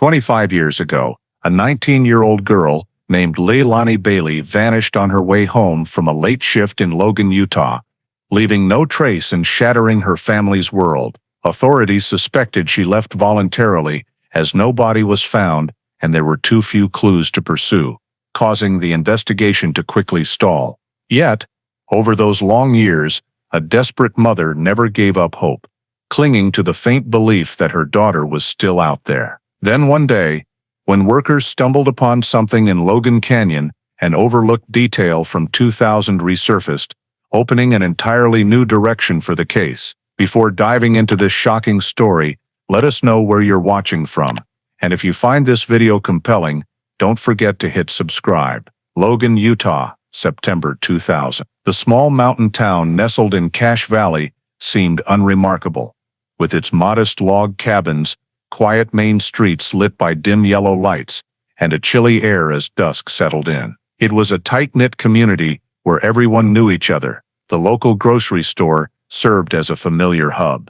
25 years ago, a 19-year-old girl named Leilani Bailey vanished on her way home from a late shift in Logan, Utah, leaving no trace and shattering her family's world. Authorities suspected she left voluntarily, as no body was found and there were too few clues to pursue, causing the investigation to quickly stall. Yet, over those long years, a desperate mother never gave up hope, clinging to the faint belief that her daughter was still out there. Then one day, when workers stumbled upon something in Logan Canyon, an overlooked detail from 2000 resurfaced, opening an entirely new direction for the case. Before diving into this shocking story, let us know where you're watching from. And if you find this video compelling, don't forget to hit subscribe. Logan, Utah, September 2000. The small mountain town nestled in Cache Valley seemed unremarkable, with its modest log cabins, quiet main streets lit by dim yellow lights, and a chilly air as dusk settled in. It was a tight-knit community where everyone knew each other. The local grocery store served as a familiar hub,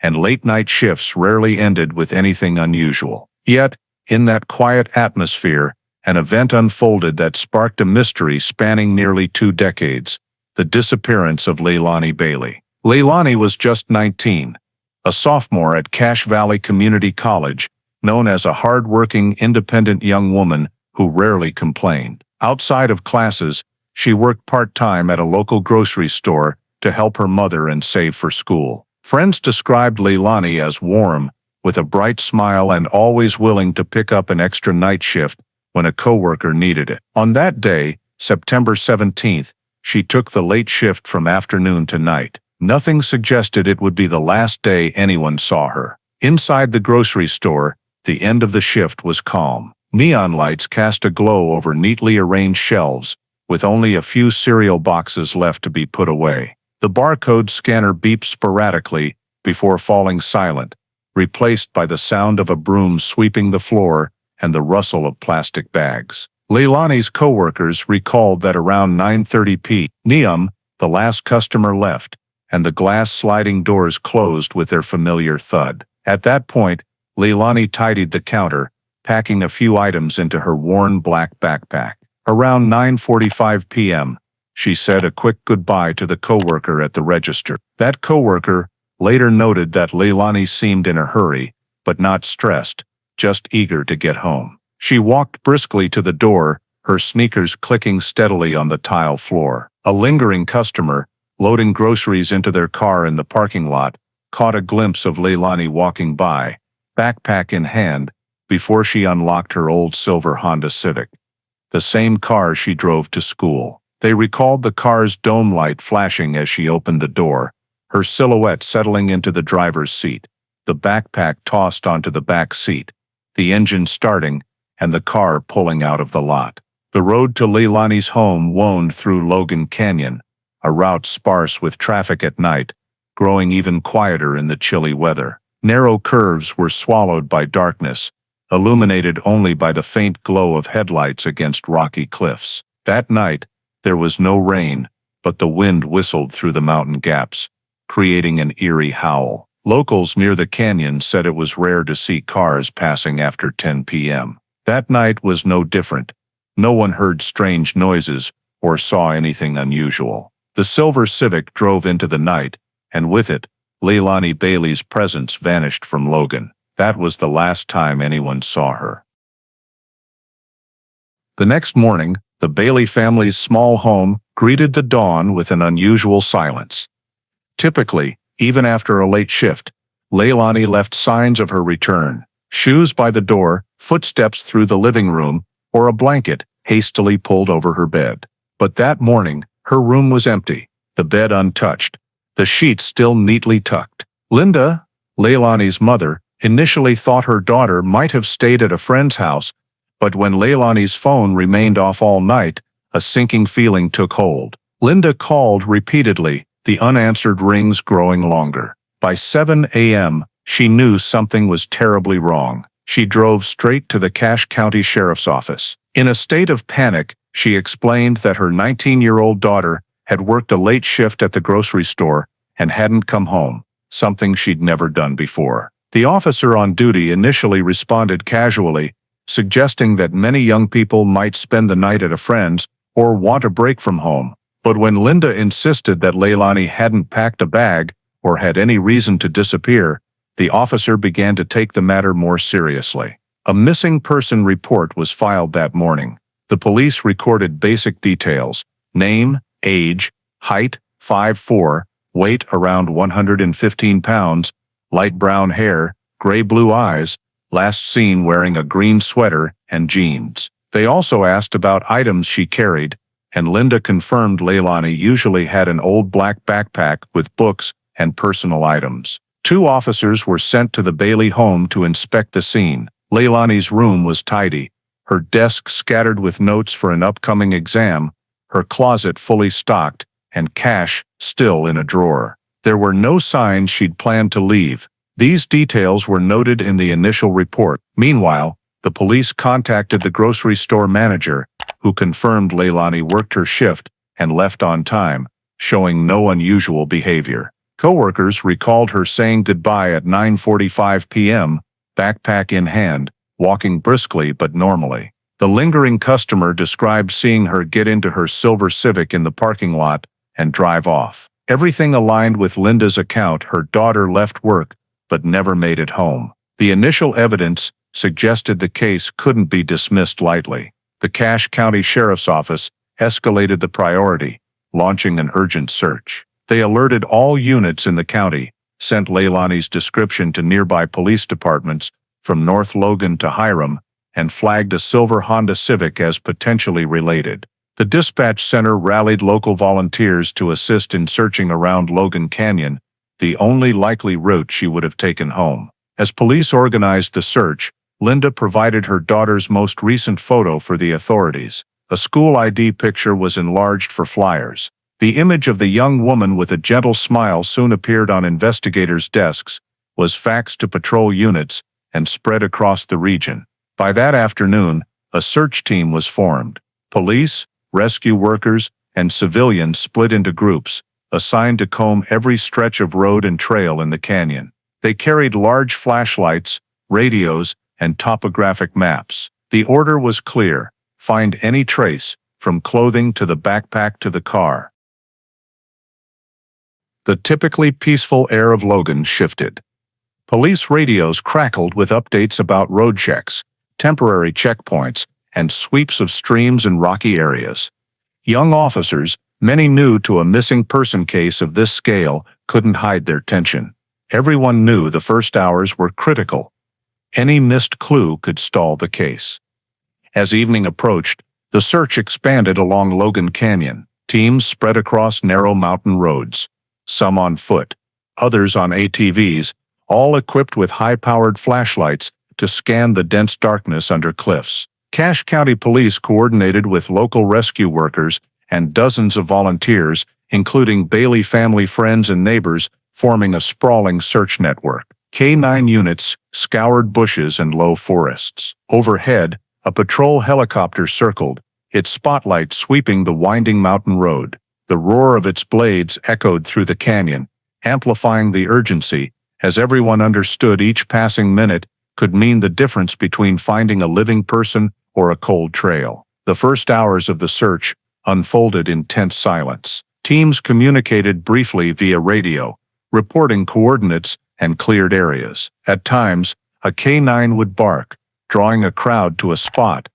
and late-night shifts rarely ended with anything unusual. Yet, in that quiet atmosphere, an event unfolded that sparked a mystery spanning nearly 2 decades: the disappearance of Leilani Bailey. Leilani was just 19, a sophomore at Cache Valley Community College, known as a hard-working, independent young woman who rarely complained. Outside of classes, she worked part-time at a local grocery store to help her mother and save for school. Friends described Leilani as warm, with a bright smile and always willing to pick up an extra night shift when a coworker needed it. On that day, September 17th, she took the late shift from afternoon to night. Nothing suggested it would be the last day anyone saw her. Inside the grocery store, the end of the shift was calm. Neon lights cast a glow over neatly arranged shelves, with only a few cereal boxes left to be put away. The barcode scanner beeped sporadically before falling silent, replaced by the sound of a broom sweeping the floor and the rustle of plastic bags. Leilani's coworkers recalled that around 9:30 p.m., the last customer left, and the glass sliding doors closed with their familiar thud. At that point, Leilani tidied the counter, packing a few items into her worn black backpack. Around 9:45 p.m., she said a quick goodbye to the coworker at the register. That coworker later noted that Leilani seemed in a hurry, but not stressed, just eager to get home. She walked briskly to the door, her sneakers clicking steadily on the tile floor. A lingering customer, loading groceries into their car in the parking lot, caught a glimpse of Leilani walking by, backpack in hand, before she unlocked her old silver Honda Civic, the same car she drove to school. They recalled the car's dome light flashing as she opened the door, her silhouette settling into the driver's seat, the backpack tossed onto the back seat, the engine starting, and the car pulling out of the lot. The road to Leilani's home wound through Logan Canyon, a route sparse with traffic at night, growing even quieter in the chilly weather. Narrow curves were swallowed by darkness, illuminated only by the faint glow of headlights against rocky cliffs. That night, there was no rain, but the wind whistled through the mountain gaps, creating an eerie howl. Locals near the canyon said it was rare to see cars passing after 10 p.m. That night was no different. No one heard strange noises or saw anything unusual. The silver Civic drove into the night, and with it, Leilani Bailey's presence vanished from Logan. That was the last time anyone saw her. The next morning, the Bailey family's small home greeted the dawn with an unusual silence. Typically, even after a late shift, Leilani left signs of her return: shoes by the door, footsteps through the living room, or a blanket hastily pulled over her bed. But that morning, her room was empty, the bed untouched, the sheets still neatly tucked. Linda, Leilani's mother, initially thought her daughter might have stayed at a friend's house, but when Leilani's phone remained off all night, a sinking feeling took hold. Linda called repeatedly, the unanswered rings growing longer. By 7 a.m., she knew something was terribly wrong. She drove straight to the Cache County Sheriff's Office. In a state of panic, she explained that her 19-year-old daughter had worked a late shift at the grocery store and hadn't come home, something she'd never done before. The officer on duty initially responded casually, suggesting that many young people might spend the night at a friend's or want a break from home. But when Linda insisted that Leilani hadn't packed a bag or had any reason to disappear, the officer began to take the matter more seriously. A missing person report was filed that morning. The police recorded basic details: name, age, height 5'4", weight around 115 pounds, light brown hair, gray-blue eyes, last seen wearing a green sweater and jeans. They also asked about items she carried, and Linda confirmed Leilani usually had an old black backpack with books and personal items. 2 officers were sent to the Bailey home to inspect the scene. Leilani's room was tidy, her desk scattered with notes for an upcoming exam, her closet fully stocked, and cash still in a drawer. There were no signs she'd planned to leave. These details were noted in the initial report. Meanwhile, the police contacted the grocery store manager, who confirmed Leilani worked her shift and left on time, showing no unusual behavior. Coworkers recalled her saying goodbye at 9:45 p.m., backpack in hand, walking briskly but normally. The lingering customer described seeing her get into her silver Civic in the parking lot and drive off. Everything aligned with Linda's account. Her daughter left work but never made it home. The initial evidence suggested the case couldn't be dismissed lightly. The Cache County Sheriff's Office escalated the priority, launching an urgent search. They alerted all units in the county, sent Leilani's description to nearby police departments from North Logan to Hiram, and flagged a silver Honda Civic as potentially related. The dispatch center rallied local volunteers to assist in searching around Logan Canyon, the only likely route she would have taken home. As police organized the search, Linda provided her daughter's most recent photo for the authorities. A school ID picture was enlarged for flyers. The image of the young woman with a gentle smile soon appeared on investigators' desks, was faxed to patrol units, and spread across the region. By that afternoon, a search team was formed. Police, rescue workers, and civilians split into groups, assigned to comb every stretch of road and trail in the canyon. They carried large flashlights, radios, and topographic maps. The order was clear: find any trace, from clothing to the backpack to the car. The typically peaceful air of Logan shifted. Police radios crackled with updates about road checks, temporary checkpoints, and sweeps of streams and rocky areas. Young officers, many new to a missing person case of this scale, couldn't hide their tension. Everyone knew the first hours were critical. Any missed clue could stall the case. As evening approached, the search expanded along Logan Canyon. Teams spread across narrow mountain roads, some on foot, others on ATVs, all equipped with high-powered flashlights to scan the dense darkness under cliffs. Cache County Police coordinated with local rescue workers and dozens of volunteers, including Bailey family friends and neighbors, forming a sprawling search network. K-9 units scoured bushes and low forests. Overhead, a patrol helicopter circled, its spotlight sweeping the winding mountain road. The roar of its blades echoed through the canyon, amplifying the urgency, as everyone understood each passing minute could mean the difference between finding a living person or a cold trail. The first hours of the search unfolded in tense silence. Teams communicated briefly via radio, reporting coordinates and cleared areas. At times, a K-9 would bark, drawing a crowd to a spot,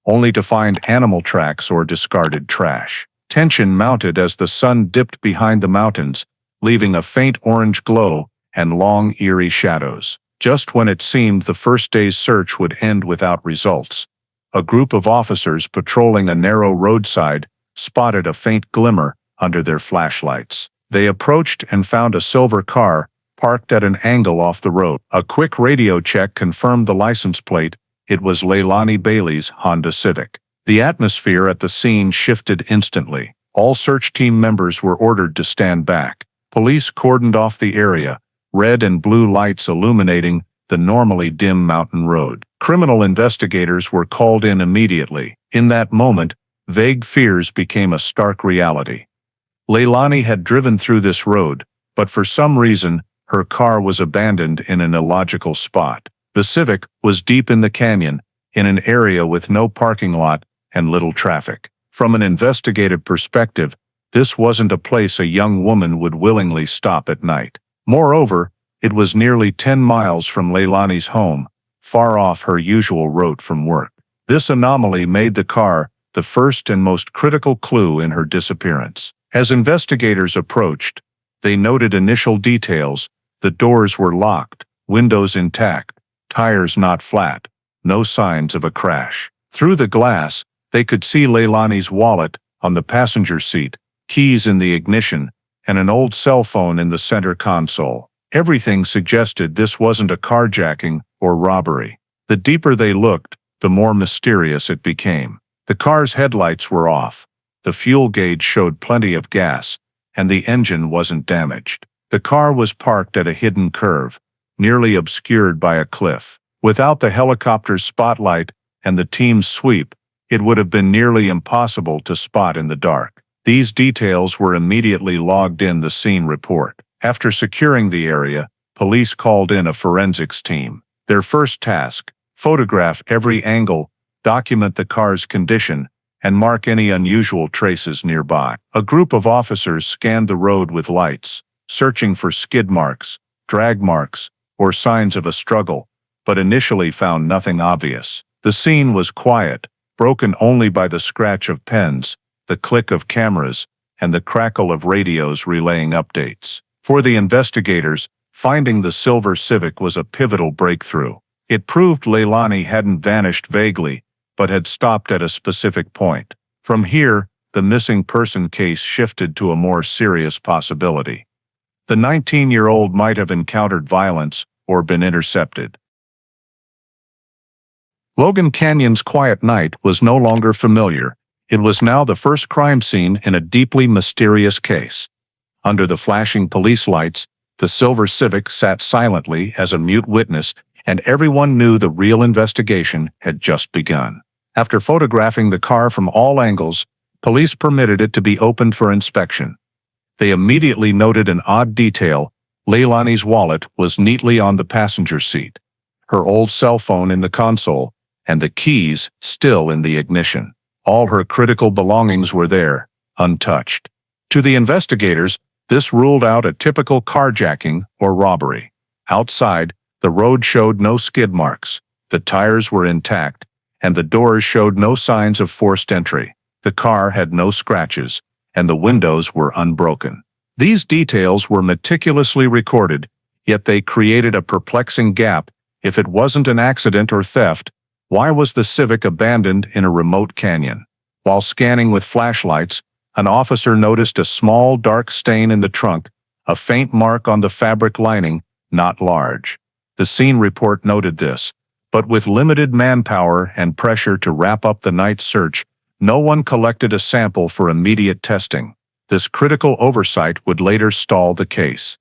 only to find animal tracks or discarded trash. Tension mounted as the sun dipped behind the mountains, leaving a faint orange glow and long, eerie shadows. Just when it seemed the first day's search would end without results, a group of officers patrolling a narrow roadside spotted a faint glimmer under their flashlights. They approached and found a silver car parked at an angle off the road. A quick radio check confirmed the license plate. It was Leilani Bailey's Honda Civic. The atmosphere at the scene shifted instantly. All search team members were ordered to stand back. Police cordoned off the area, red and blue lights illuminating the normally dim mountain road. Criminal investigators were called in immediately. In that moment, vague fears became a stark reality. Leilani had driven through this road, but for some reason, Her car was abandoned in an illogical spot. The Civic was deep in the canyon, in an area with no parking lot and little traffic. From an investigative perspective, this wasn't a place a young woman would willingly stop at night. Moreover, it was nearly 10 miles from Leilani's home, far off her usual route from work. This anomaly made the car the first and most critical clue in her disappearance. As investigators approached, they noted initial details. The doors were locked, windows intact, tires not flat, no signs of a crash. Through the glass, they could see Leilani's wallet on the passenger seat, keys in the ignition, and an old cell phone in the center console. Everything suggested this wasn't a carjacking or robbery. The deeper they looked, the more mysterious it became. The car's headlights were off, the fuel gauge showed plenty of gas, and the engine wasn't damaged. The car was parked at a hidden curve, nearly obscured by a cliff. Without the helicopter's spotlight and the team's sweep, it would have been nearly impossible to spot in the dark. These details were immediately logged in the scene report. After securing the area, police called in a forensics team. Their first task: photograph every angle, document the car's condition, and mark any unusual traces nearby. A group of officers scanned the road with lights, searching for skid marks, drag marks, or signs of a struggle, but initially found nothing obvious. The scene was quiet, broken only by the scratch of pens, the click of cameras, and the crackle of radios relaying updates. For the investigators, finding the silver Civic was a pivotal breakthrough. It proved Leilani hadn't vanished vaguely, but had stopped at a specific point. From here, the missing person case shifted to a more serious possibility. The 19-year-old might have encountered violence or been intercepted. Logan Canyon's quiet night was no longer familiar. It was now the first crime scene in a deeply mysterious case. Under the flashing police lights, the silver Civic sat silently as a mute witness, and everyone knew the real investigation had just begun. After photographing the car from all angles, police permitted it to be opened for inspection. They immediately noted an odd detail: Leilani's wallet was neatly on the passenger seat, her old cell phone in the console, and the keys still in the ignition. All her critical belongings were there, untouched. To the investigators, this ruled out a typical carjacking or robbery. Outside, the road showed no skid marks, the tires were intact, and the doors showed no signs of forced entry. The car had no scratches, and the windows were unbroken. These details were meticulously recorded, yet they created a perplexing gap. If it wasn't an accident or theft, why was the Civic abandoned in a remote canyon? While scanning with flashlights, an officer noticed a small dark stain in the trunk, a faint mark on the fabric lining, not large. The scene report noted this, but with limited manpower and pressure to wrap up the night search, no one collected a sample for immediate testing. This critical oversight would later stall the case.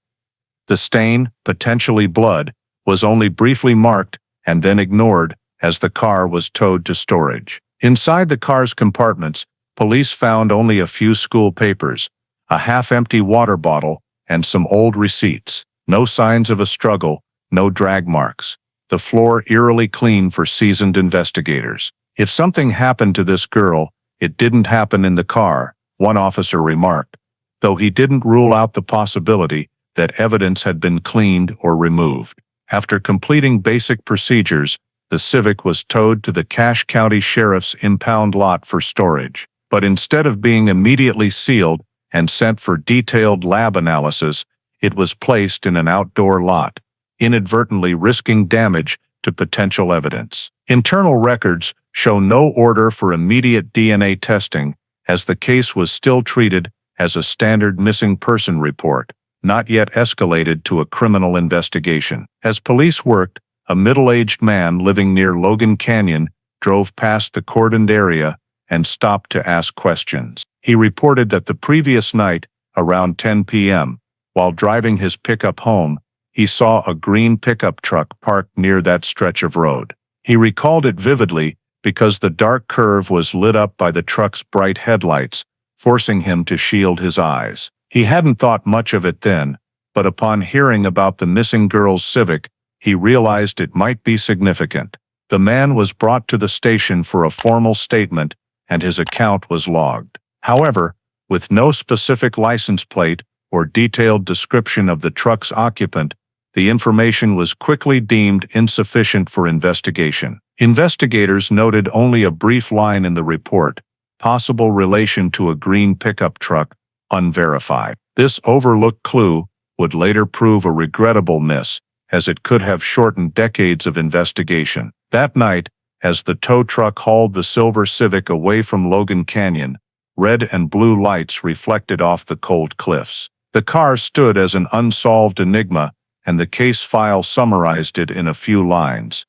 The stain, potentially blood, was only briefly marked and then ignored as the car was towed to storage. Inside the car's compartments, police found only a few school papers, a half-empty water bottle, and some old receipts. No signs of a struggle, no drag marks. The floor eerily clean for seasoned investigators. If something happened to this girl, it didn't happen in the car, one officer remarked, though he didn't rule out the possibility that evidence had been cleaned or removed. After completing basic procedures, the Civic was towed to the Cache County Sheriff's impound lot for storage. But instead of being immediately sealed and sent for detailed lab analysis, it was placed in an outdoor lot, inadvertently risking damage to potential evidence. Internal records show no order for immediate DNA testing, as the case was still treated as a standard missing person report, not yet escalated to a criminal investigation. As police worked, a middle-aged man living near Logan Canyon drove past the cordoned area and stopped to ask questions. He reported that the previous night, around 10 p.m., while driving his pickup home, he saw a green pickup truck parked near that stretch of road. He recalled it vividly because the dark curve was lit up by the truck's bright headlights, forcing him to shield his eyes. He hadn't thought much of it then, but upon hearing about the missing girl's Civic, he realized it might be significant. The man was brought to the station for a formal statement, and his account was logged. However, with no specific license plate or detailed description of the truck's occupant, the information was quickly deemed insufficient for investigation. Investigators noted only a brief line in the report, possible relation to a green pickup truck, unverified. This overlooked clue would later prove a regrettable miss, as it could have shortened decades of investigation. That night, as the tow truck hauled the silver Civic away from Logan Canyon, red and blue lights reflected off the cold cliffs. The car stood as an unsolved enigma, and the case file summarized it in a few lines.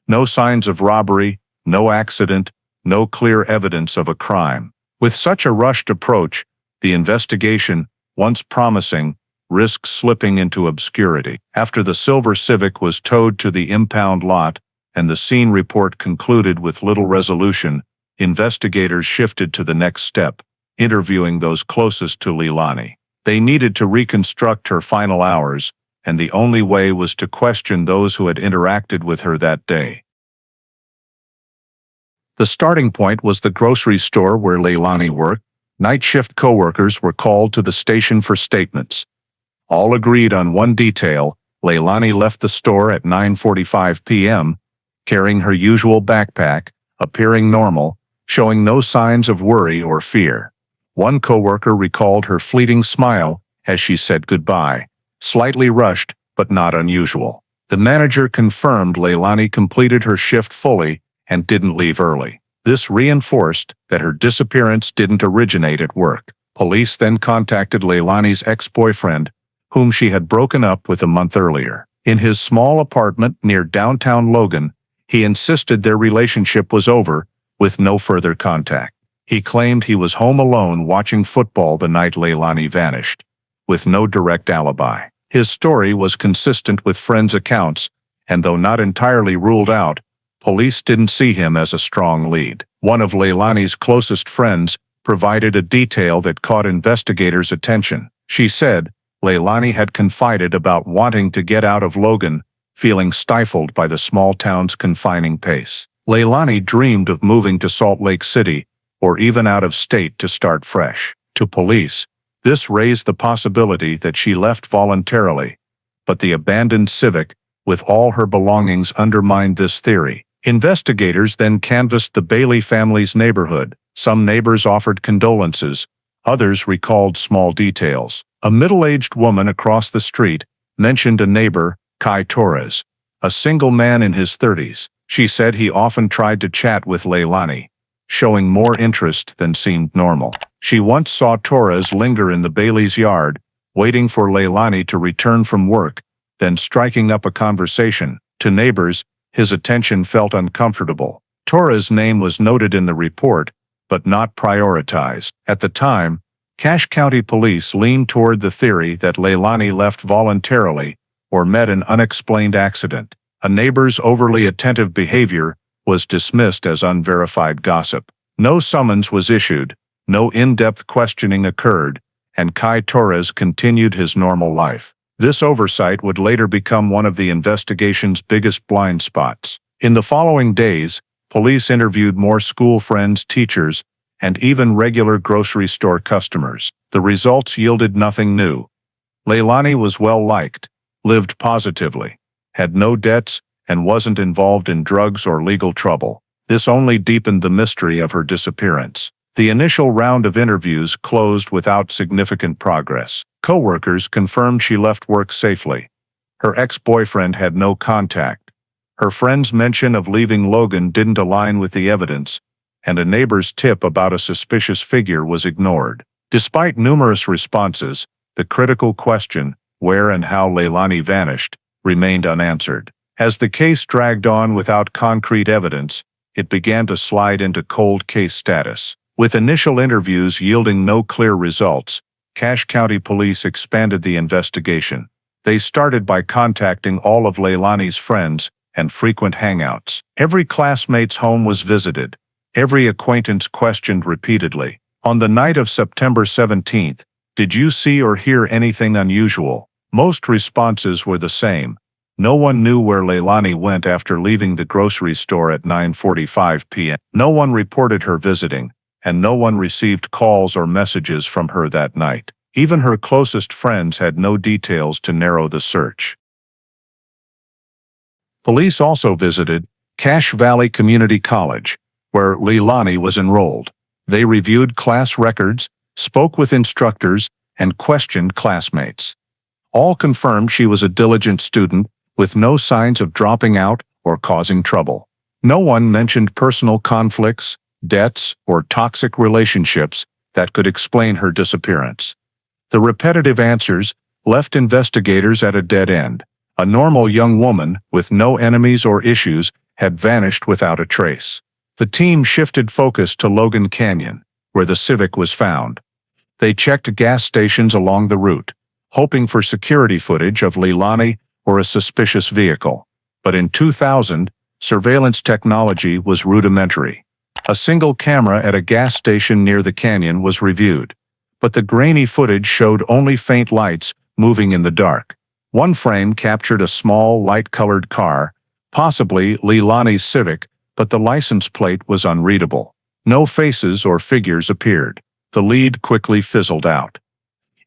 No signs of robbery, no accident, no clear evidence of a crime. With such a rushed approach, the investigation, once promising, risked slipping into obscurity. After the silver Civic was towed to the impound lot, and the scene report concluded with little resolution, investigators shifted to the next step, interviewing those closest to Leilani. They needed to reconstruct her final hours, and the only way was to question those who had interacted with her that day. The starting point was the grocery store where Leilani worked. Night shift coworkers were called to the station for statements. All agreed on one detail: Leilani left the store at 9:45 p.m., carrying her usual backpack, appearing normal, showing no signs of worry or fear. One coworker recalled her fleeting smile as she said goodbye, slightly rushed but not unusual. The manager confirmed Leilani completed her shift fully and didn't leave early. This reinforced that her disappearance didn't originate at work. Police then contacted Leilani's ex-boyfriend, whom she had broken up with a month earlier. In his small apartment near downtown Logan, he insisted their relationship was over, with no further contact. He claimed he was home alone watching football the night Leilani vanished, with no direct alibi. His story was consistent with friends' accounts, and though not entirely ruled out, police didn't see him as a strong lead. One of Leilani's closest friends provided a detail that caught investigators' attention. She said Leilani had confided about wanting to get out of Logan, feeling stifled by the small town's confining pace. Leilani dreamed of moving to Salt Lake City, or even out of state to start fresh. To police, this raised the possibility that she left voluntarily, but the abandoned Civic, with all her belongings, undermined this theory. Investigators then canvassed the Bailey family's neighborhood. Some neighbors offered condolences, others recalled small details. A middle-aged woman across the street mentioned a neighbor, Kai Torres, a single man in his 30s. She said he often tried to chat with Leilani, showing more interest than seemed normal. She once saw Torres linger in the Bailey's yard, waiting for Leilani to return from work, then striking up a conversation. To neighbors, his attention felt uncomfortable. Torres' name was noted in the report, but not prioritized. At the time, Cache County Police leaned toward the theory that Leilani left voluntarily or met an unexplained accident. A neighbor's overly attentive behavior was dismissed as unverified gossip. No summons was issued, no in-depth questioning occurred, and Kai Torres continued his normal life. This oversight would later become one of the investigation's biggest blind spots. In the following days, police interviewed more school friends, teachers, and even regular grocery store customers. The results yielded nothing new. Leilani was well-liked, lived positively, had no debts, and wasn't involved in drugs or legal trouble. This only deepened the mystery of her disappearance. The initial round of interviews closed without significant progress. Coworkers confirmed she left work safely. Her ex-boyfriend had no contact. Her friend's mention of leaving Logan didn't align with the evidence, and a neighbor's tip about a suspicious figure was ignored. Despite numerous responses, the critical question, where and how Leilani vanished, remained unanswered. As the case dragged on without concrete evidence, it began to slide into cold case status. With initial interviews yielding no clear results, Cache County Police expanded the investigation. They started by contacting all of Leilani's friends and frequent hangouts. Every classmate's home was visited, every acquaintance questioned repeatedly. On the night of September 17th, "Did you see or hear anything unusual?" Most responses were the same. No one knew where Leilani went after leaving the grocery store at 9:45 p.m. No one reported her visiting, and no one received calls or messages from her that night. Even her closest friends had no details to narrow the search. Police also visited Cache Valley Community College, where Leilani was enrolled. They reviewed class records, spoke with instructors, and questioned classmates. All confirmed she was a diligent student, with no signs of dropping out or causing trouble. No one mentioned personal conflicts, debts, or toxic relationships that could explain her disappearance. The repetitive answers left investigators at a dead end. A normal young woman with no enemies or issues had vanished without a trace. The team shifted focus to Logan Canyon, where the Civic was found. They checked gas stations along the route, hoping for security footage of Leilani or a suspicious vehicle. But in 2000, surveillance technology was rudimentary. A single camera at a gas station near the canyon was reviewed, but the grainy footage showed only faint lights moving in the dark. One frame captured a small, light-colored car, possibly Leilani's Civic, but the license plate was unreadable. No faces or figures appeared. The lead quickly fizzled out.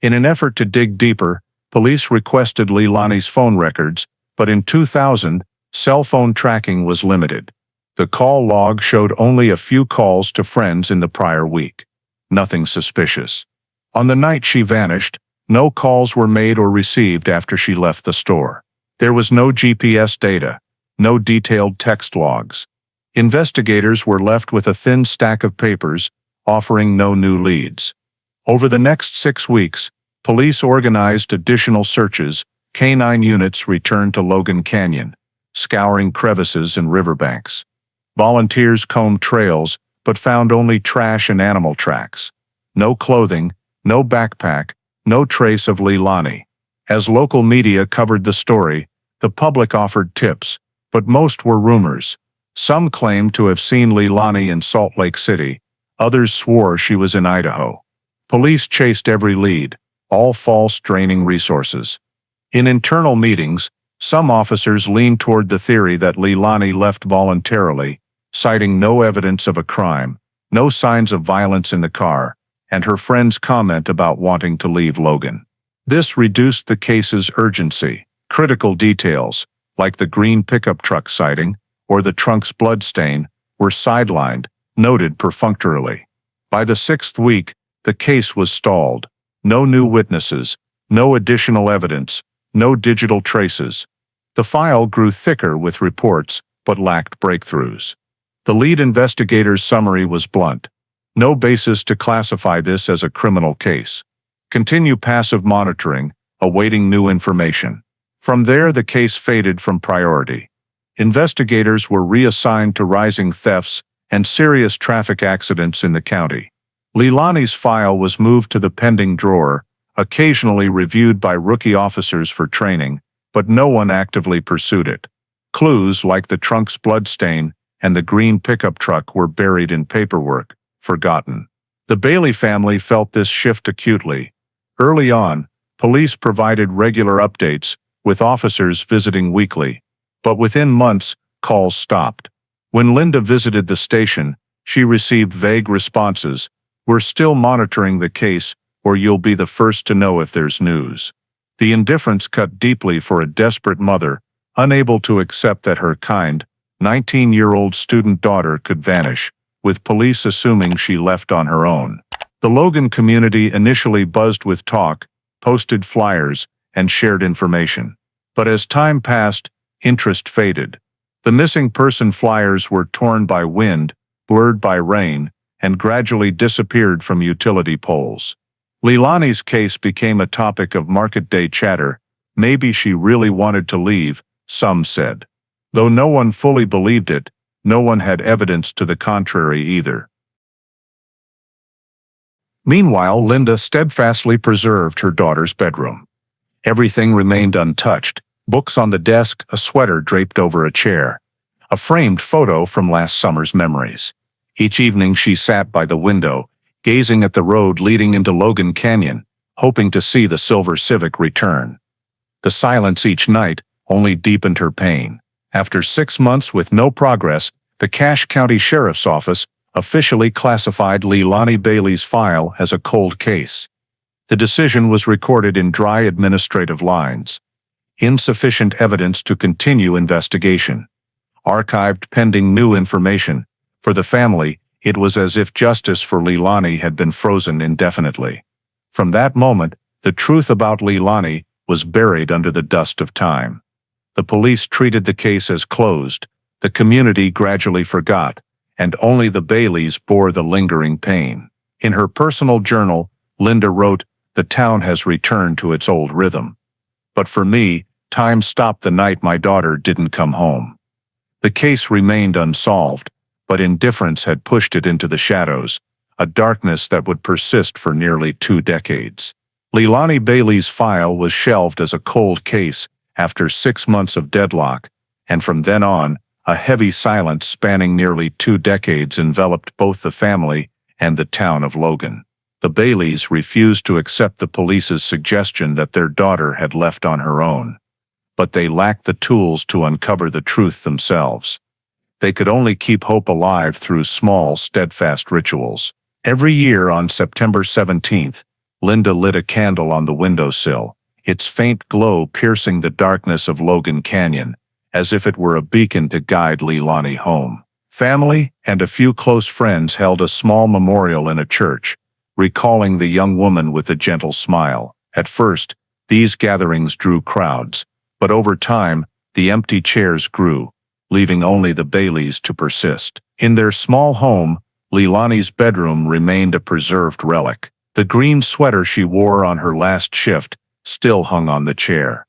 In an effort to dig deeper, police requested Leilani's phone records, but in 2000, cell phone tracking was limited. The call log showed only a few calls to friends in the prior week. Nothing suspicious. On the night she vanished, no calls were made or received after she left the store. There was no GPS data, no detailed text logs. Investigators were left with a thin stack of papers, offering no new leads. Over the next 6 weeks, police organized additional searches. Canine units returned to Logan Canyon, scouring crevices and riverbanks. Volunteers combed trails, but found only trash and animal tracks. No clothing, no backpack, no trace of Leilani. As local media covered the story, the public offered tips, but most were rumors. Some claimed to have seen Leilani in Salt Lake City, others swore she was in Idaho. Police chased every lead, all false, draining resources. In internal meetings, some officers leaned toward the theory that Leilani left voluntarily, citing no evidence of a crime, no signs of violence in the car, and her friend's comment about wanting to leave Logan. This reduced the case's urgency. Critical details, like the green pickup truck sighting or the trunk's bloodstain, were sidelined, noted perfunctorily. By the 6th week, the case was stalled. No new witnesses, no additional evidence, no digital traces. The file grew thicker with reports, but lacked breakthroughs. The lead investigator's summary was blunt. No basis to classify this as a criminal case. Continue passive monitoring, awaiting new information. From there, the case faded from priority. Investigators were reassigned to rising thefts and serious traffic accidents in the county. Leilani's file was moved to the pending drawer, occasionally reviewed by rookie officers for training, but no one actively pursued it. Clues like the trunk's bloodstain and the green pickup truck were buried in paperwork, forgotten. The Bailey family felt this shift acutely. Early on, police provided regular updates, with officers visiting weekly. But within months, calls stopped. When Linda visited the station, she received vague responses: "We're still monitoring the case," or "You'll be the first to know if there's news." The indifference cut deeply for a desperate mother, unable to accept that her kind, 19-year-old student daughter could vanish, with police assuming she left on her own. The Logan community initially buzzed with talk, posted flyers, and shared information. But as time passed, interest faded. The missing person flyers were torn by wind, blurred by rain, and gradually disappeared from utility poles. Leilani's case became a topic of market-day chatter. Maybe she really wanted to leave, some said. Though no one fully believed it, no one had evidence to the contrary either. Meanwhile, Linda steadfastly preserved her daughter's bedroom. Everything remained untouched: books on the desk, a sweater draped over a chair, a framed photo from last summer's memories. Each evening she sat by the window, gazing at the road leading into Logan Canyon, hoping to see the silver Civic return. The silence each night only deepened her pain. After 6 months with no progress, the Cache County Sheriff's Office officially classified Leilani Bailey's file as a cold case. The decision was recorded in dry administrative lines. Insufficient evidence to continue investigation. Archived pending new information. For the family, it was as if justice for Leilani had been frozen indefinitely. From that moment, the truth about Leilani was buried under the dust of time. The police treated the case as closed, the community gradually forgot, and only the Baileys bore the lingering pain. In her personal journal, Linda wrote, "The town has returned to its old rhythm. But for me, time stopped the night my daughter didn't come home." The case remained unsolved, but indifference had pushed it into the shadows, a darkness that would persist for nearly 2 decades. Leilani Bailey's file was shelved as a cold case after 6 months of deadlock, and from then on, a heavy silence spanning nearly 2 decades enveloped both the family and the town of Logan. The Baileys refused to accept the police's suggestion that their daughter had left on her own. But they lacked the tools to uncover the truth themselves. They could only keep hope alive through small, steadfast rituals. Every year on September 17th, Linda lit a candle on the windowsill, its faint glow piercing the darkness of Logan Canyon, as if it were a beacon to guide Leilani home. Family and a few close friends held a small memorial in a church, recalling the young woman with a gentle smile. At first, these gatherings drew crowds, but over time, the empty chairs grew, leaving only the Baileys to persist. In their small home, Leilani's bedroom remained a preserved relic. The green sweater she wore on her last shift still hung on the chair.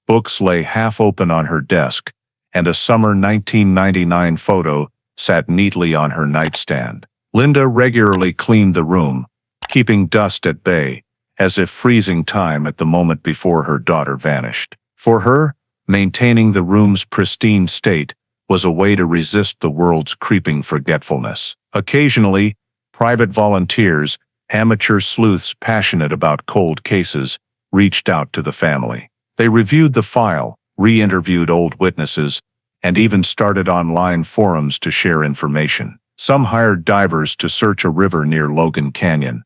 Books lay half open on her desk, and a summer 1999 photo sat neatly on her nightstand. Linda regularly cleaned the room, keeping dust at bay, as if freezing time at the moment before her daughter vanished. For her, maintaining the room's pristine state was a way to resist the world's creeping forgetfulness. Occasionally, private volunteers, amateur sleuths passionate about cold cases, reached out to the family. They reviewed the file, re-interviewed old witnesses, and even started online forums to share information. Some hired divers to search a river near Logan Canyon.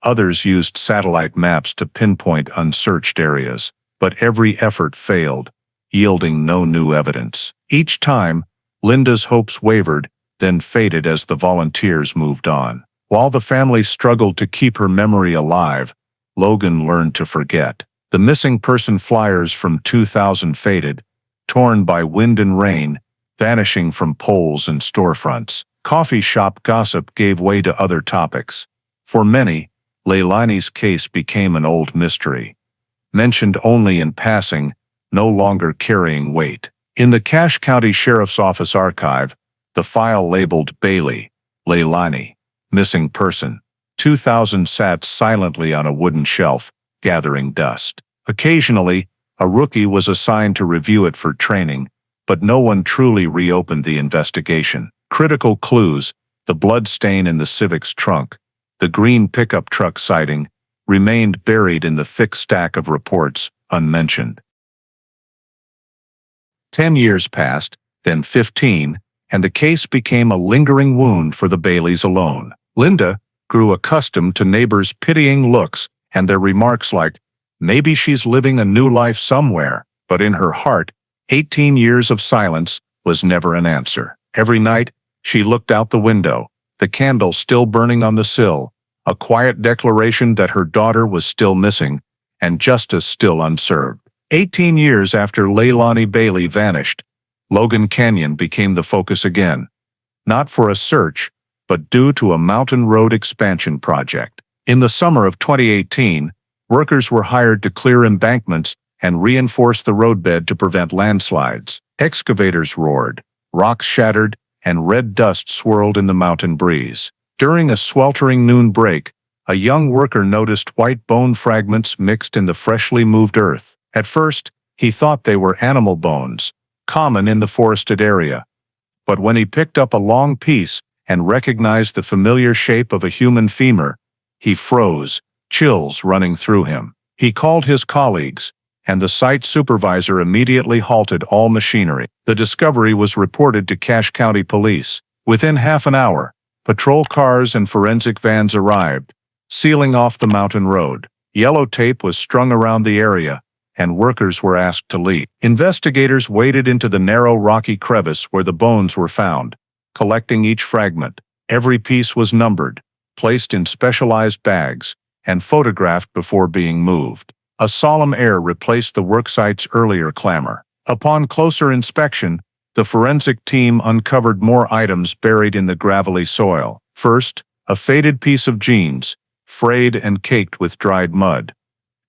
Others used satellite maps to pinpoint unsearched areas. But every effort failed, yielding no new evidence. Each time, Linda's hopes wavered, then faded as the volunteers moved on. While the family struggled to keep her memory alive, Logan learned to forget. The missing person flyers from 2000 faded, torn by wind and rain, vanishing from poles and storefronts. Coffee shop gossip gave way to other topics. For many, Leilani's case became an old mystery, mentioned only in passing, no longer carrying weight. In the Cache County Sheriff's Office archive, the file labeled Bailey, Leilani, missing person, 2000 sat silently on a wooden shelf, gathering dust. Occasionally, a rookie was assigned to review it for training, but no one truly reopened the investigation. Critical clues, the blood stain in the Civic's trunk, the green pickup truck sighting, remained buried in the thick stack of reports, unmentioned. 10 years passed, then 15, and the case became a lingering wound for the Baileys alone. Linda grew accustomed to neighbors' pitying looks and their remarks like, "Maybe she's living a new life somewhere," but in her heart, 18 years of silence was never an answer. Every night, she looked out the window, the candle still burning on the sill, a quiet declaration that her daughter was still missing, and justice still unserved. 18 years after Leilani Bailey vanished, Logan Canyon became the focus again. Not for a search, but due to a mountain road expansion project. In the summer of 2018, workers were hired to clear embankments and reinforce the roadbed to prevent landslides. Excavators roared, rocks shattered, and red dust swirled in the mountain breeze. During a sweltering noon break, a young worker noticed white bone fragments mixed in the freshly moved earth. At first, he thought they were animal bones, common in the forested area. But when he picked up a long piece and recognized the familiar shape of a human femur, he froze, chills running through him. He called his colleagues, and the site supervisor immediately halted all machinery. The discovery was reported to Cache County Police. Within half an hour, patrol cars and forensic vans arrived, sealing off the mountain road. Yellow tape was strung around the area, and workers were asked to leave. Investigators waded into the narrow rocky crevice where the bones were found, collecting each fragment. Every piece was numbered, placed in specialized bags, and photographed before being moved. A solemn air replaced the worksite's earlier clamor. Upon closer inspection, the forensic team uncovered more items buried in the gravelly soil. First, a faded piece of jeans, frayed and caked with dried mud.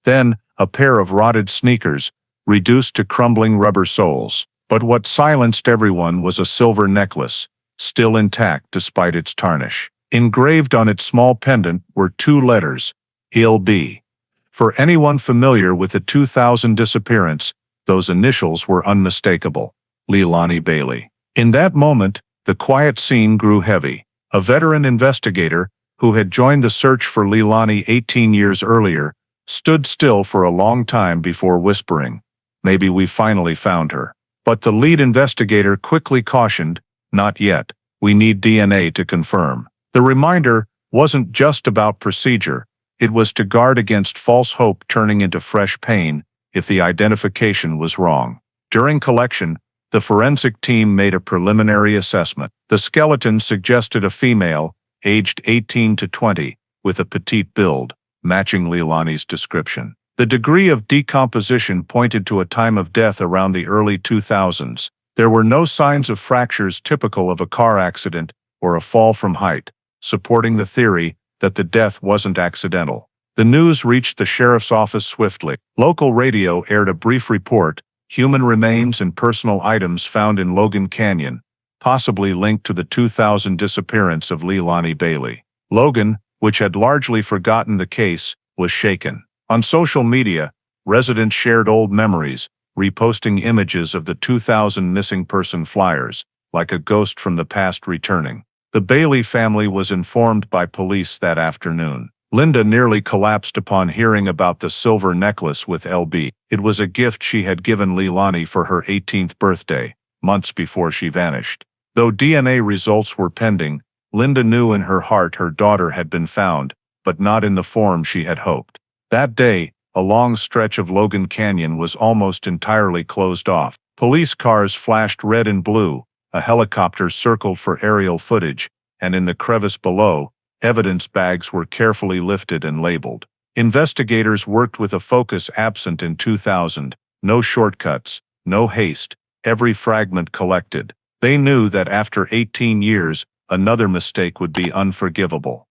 Then, a pair of rotted sneakers, reduced to crumbling rubber soles. But what silenced everyone was a silver necklace, still intact despite its tarnish. Engraved on its small pendant were two letters, LB. For anyone familiar with the 2000 disappearance, those initials were unmistakable. Leilani Bailey. In that moment, the quiet scene grew heavy. A veteran investigator, who had joined the search for Leilani 18 years earlier, stood still for a long time before whispering, "Maybe we finally found her." But the lead investigator quickly cautioned, "Not yet. We need DNA to confirm." The reminder wasn't just about procedure. It was to guard against false hope turning into fresh pain if the identification was wrong. During collection, the forensic team made a preliminary assessment. The skeleton suggested a female, aged 18 to 20, with a petite build, matching Leilani's description. The degree of decomposition pointed to a time of death around the early 2000s. There were no signs of fractures typical of a car accident or a fall from height, supporting the theory that the death wasn't accidental. The news reached the sheriff's office swiftly. Local radio aired a brief report, "Human remains and personal items found in Logan Canyon, possibly linked to the 2000 disappearance of Leilani Bailey." Logan, which had largely forgotten the case, was shaken. On social media, residents shared old memories, reposting images of the 2000 missing person flyers, like a ghost from the past returning. The Bailey family was informed by police that afternoon. Linda nearly collapsed upon hearing about the silver necklace with LB. It was a gift she had given Leilani for her 18th birthday, months before she vanished. Though DNA results were pending, Linda knew in her heart her daughter had been found, but not in the form she had hoped. That day, a long stretch of Logan Canyon was almost entirely closed off. Police cars flashed red and blue, a helicopter circled for aerial footage, and in the crevice below, evidence bags were carefully lifted and labeled. Investigators worked with a focus absent in 2000, no shortcuts, no haste, every fragment collected. They knew that after 18 years, another mistake would be unforgivable.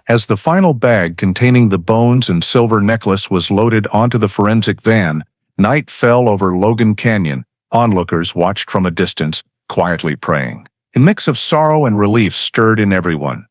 As the final bag containing the bones and silver necklace was loaded onto the forensic van, night fell over Logan Canyon. Onlookers watched from a distance, quietly praying. A mix of sorrow and relief stirred in everyone.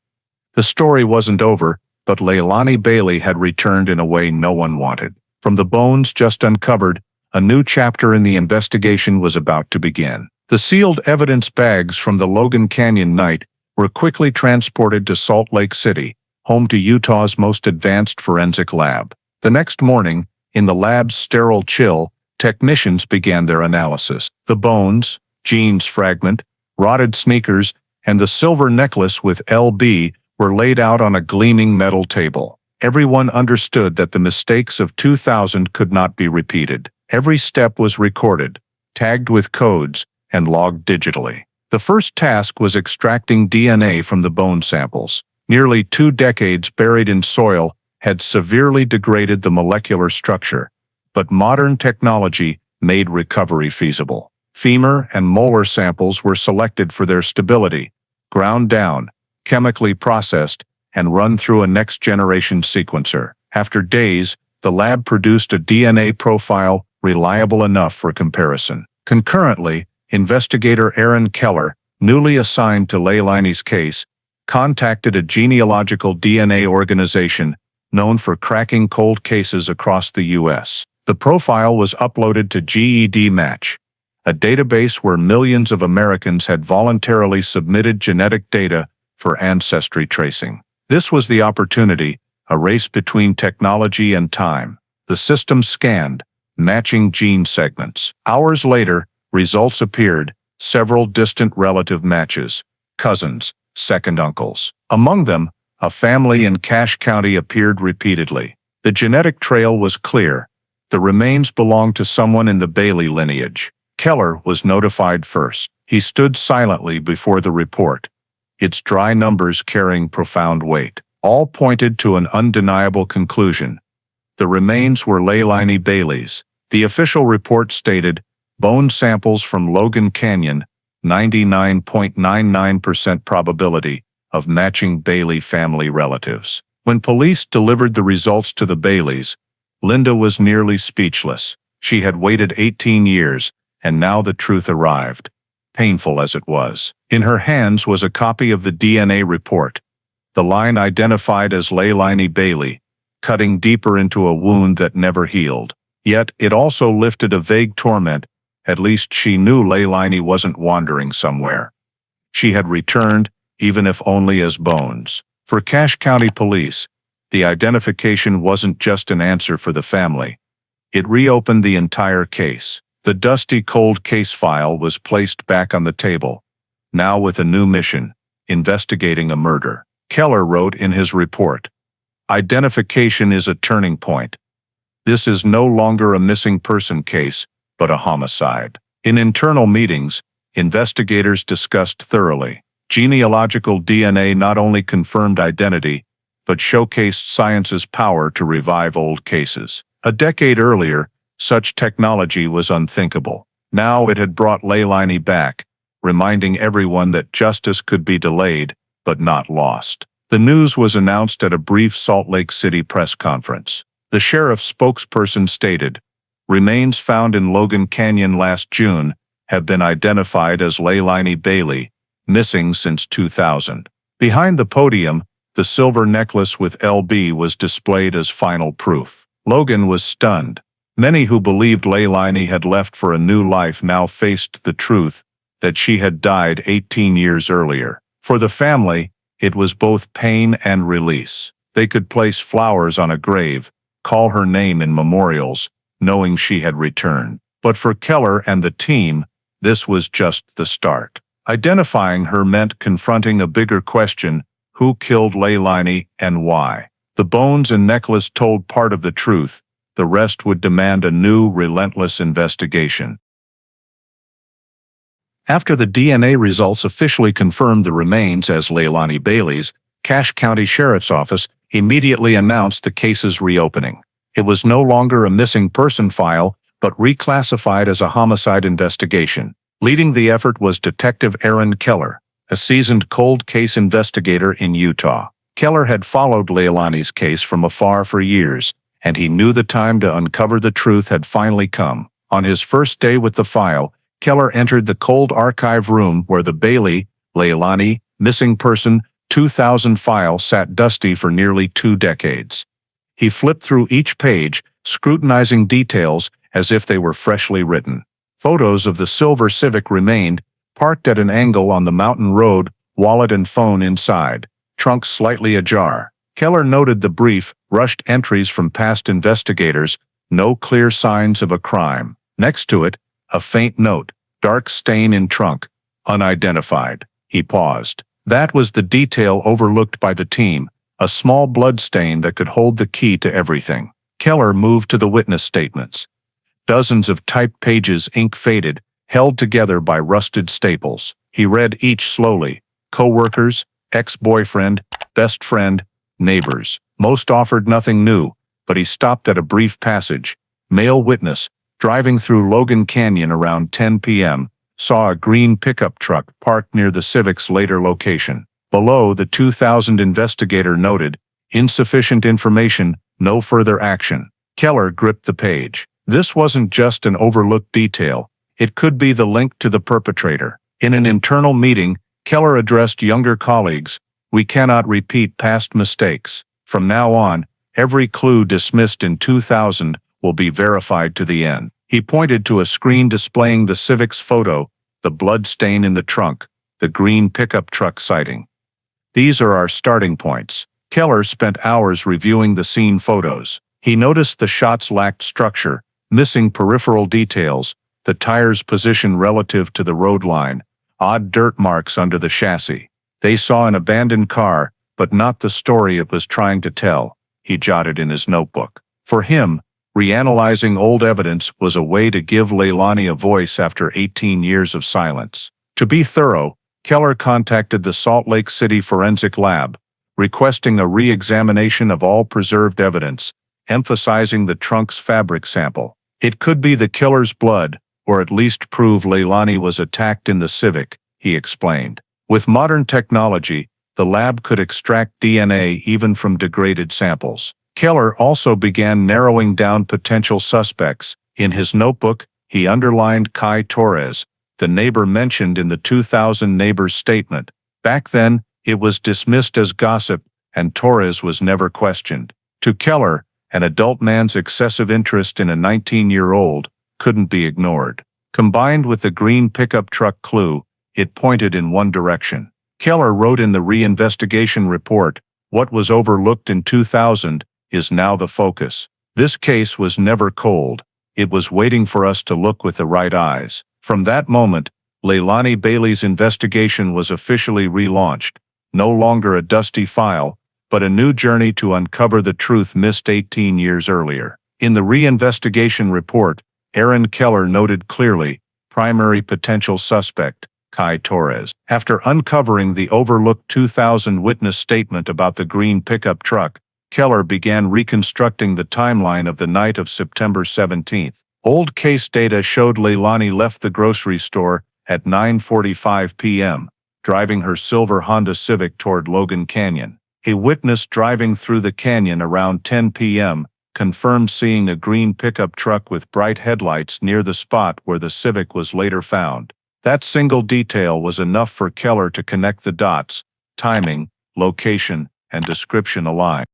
The story wasn't over, but Leilani Bailey had returned in a way no one wanted. From the bones just uncovered, a new chapter in the investigation was about to begin. The sealed evidence bags from the Logan Canyon night were quickly transported to Salt Lake City, home to Utah's most advanced forensic lab. The next morning, in the lab's sterile chill, technicians began their analysis. The bones, jeans fragment, rotted sneakers, and the silver necklace with LB were laid out on a gleaming metal table. Everyone understood that the mistakes of 2000 could not be repeated. Every step was recorded, tagged with codes, and logged digitally. The first task was extracting DNA from the bone samples. Nearly 2 decades buried in soil had severely degraded the molecular structure, but modern technology made recovery feasible. Femur and molar samples were selected for their stability, ground down, chemically processed, and run through a next-generation sequencer. After days, the lab produced a DNA profile reliable enough for comparison. Concurrently, investigator Aaron Keller, newly assigned to Leilani's case, contacted a genealogical DNA organization known for cracking cold cases across the U.S. The profile was uploaded to GED Match, a database where millions of Americans had voluntarily submitted genetic data for ancestry tracing. This was the opportunity, a race between technology and time. The system scanned, matching gene segments. Hours later, results appeared, several distant relative matches, cousins, second uncles. Among them, a family in Cache County appeared repeatedly. The genetic trail was clear. The remains belonged to someone in the Bailey lineage. Keller was notified first. He stood silently before the report, its dry numbers carrying profound weight. All pointed to an undeniable conclusion. The remains were Leilani Bailey's. The official report stated, bone samples from Logan Canyon, 99.99% probability of matching Bailey family relatives. When police delivered the results to the Baileys, Linda was nearly speechless. She had waited 18 years, and now the truth arrived, painful as it was. In her hands was a copy of the DNA report. The line identified as Leilani Bailey, cutting deeper into a wound that never healed. Yet it also lifted a vague torment. At least she knew Leilani wasn't wandering somewhere. She had returned, even if only as bones. For Cache County Police, the identification wasn't just an answer for the family. It reopened the entire case. The dusty cold case file was placed back on the table, now with a new mission, investigating a murder. Keller wrote in his report, "Identification is a turning point. This is no longer a missing person case, but a homicide." In internal meetings, investigators discussed thoroughly. Genealogical DNA not only confirmed identity, but showcased science's power to revive old cases. A decade earlier, such technology was unthinkable. Now it had brought Leilani back, reminding everyone that justice could be delayed, but not lost. The news was announced at a brief Salt Lake City press conference. The sheriff's spokesperson stated, "Remains found in Logan Canyon last June have been identified as Leilani Bailey, missing since 2000. Behind the podium, the silver necklace with LB was displayed as final proof. Logan was stunned. Many who believed Leilani had left for a new life now faced the truth that she had died 18 years earlier. For the family, it was both pain and release. They could place flowers on a grave, call her name in memorials, knowing she had returned. But for Keller and the team, this was just the start. Identifying her meant confronting a bigger question: who killed Leilani and why? The bones and necklace told part of the truth. The rest would demand a new, relentless investigation. After the DNA results officially confirmed the remains as Leilani Bailey's, Cache County Sheriff's Office immediately announced the case's reopening. It was no longer a missing person file, but reclassified as a homicide investigation. Leading the effort was Detective Aaron Keller, a seasoned cold case investigator in Utah. Keller had followed Leilani's case from afar for years, and he knew the time to uncover the truth had finally come. On his first day with the file, Keller entered the cold archive room where the Bailey, Leilani, missing person 2000 file sat dusty for nearly 2 decades. He flipped through each page, scrutinizing details as if they were freshly written. Photos of the silver Civic remained, parked at an angle on the mountain road, wallet and phone inside, trunk slightly ajar. Keller noted the brief, rushed entries from past investigators, no clear signs of a crime. Next to it, a faint note, dark stain in trunk, unidentified. He paused. That was the detail overlooked by the team, a small blood stain that could hold the key to everything. Keller moved to the witness statements. Dozens of typed pages, ink faded, held together by rusted staples. He read each slowly. Co-workers, ex-boyfriend, best friend, neighbors. Most offered nothing new, but he stopped at a brief passage. Male witness, driving through Logan Canyon around 10 p.m., saw a green pickup truck parked near the Civic's later location. Below, the 2000 investigator noted, insufficient information, no further action. Keller gripped the page. This wasn't just an overlooked detail. It could be the link to the perpetrator. In an internal meeting, Keller addressed younger colleagues. We cannot repeat past mistakes. From now on, every clue dismissed in 2000 will be verified to the end. He pointed to a screen displaying the Civic's photo, the blood stain in the trunk, the green pickup truck sighting. These are our starting points. Keller spent hours reviewing the scene photos. He noticed the shots lacked structure, missing peripheral details, the tire's position relative to the road line, odd dirt marks under the chassis. They saw an abandoned car, but not the story it was trying to tell, he jotted in his notebook. For him, reanalyzing old evidence was a way to give Leilani a voice after 18 years of silence. To be thorough, Keller contacted the Salt Lake City Forensic Lab, requesting a re-examination of all preserved evidence, emphasizing the trunk's fabric sample. It could be the killer's blood, or at least prove Leilani was attacked in the Civic, he explained. With modern technology, the lab could extract DNA even from degraded samples. Keller also began narrowing down potential suspects. In his notebook, he underlined Kai Torres, the neighbor mentioned in the 2000 neighbor's statement. Back then, it was dismissed as gossip, and Torres was never questioned. To Keller, an adult man's excessive interest in a 19-year-old couldn't be ignored. Combined with the green pickup truck clue, it pointed in one direction. Keller wrote in the reinvestigation report, "What was overlooked in 2000 is now the focus. This case was never cold. It was waiting for us to look with the right eyes." From that moment, Leilani Bailey's investigation was officially relaunched, no longer a dusty file, but a new journey to uncover the truth missed 18 years earlier. In the reinvestigation report, Aaron Keller noted clearly, primary potential suspect, Kai Torres. After uncovering the overlooked 2000 witness statement about the green pickup truck, Keller began reconstructing the timeline of the night of September 17th. Old case data showed Leilani left the grocery store at 9:45 p.m., driving her silver Honda Civic toward Logan Canyon. A witness driving through the canyon around 10 p.m. confirmed seeing a green pickup truck with bright headlights near the spot where the Civic was later found. That single detail was enough for Keller to connect the dots. Timing, location, and description aligned.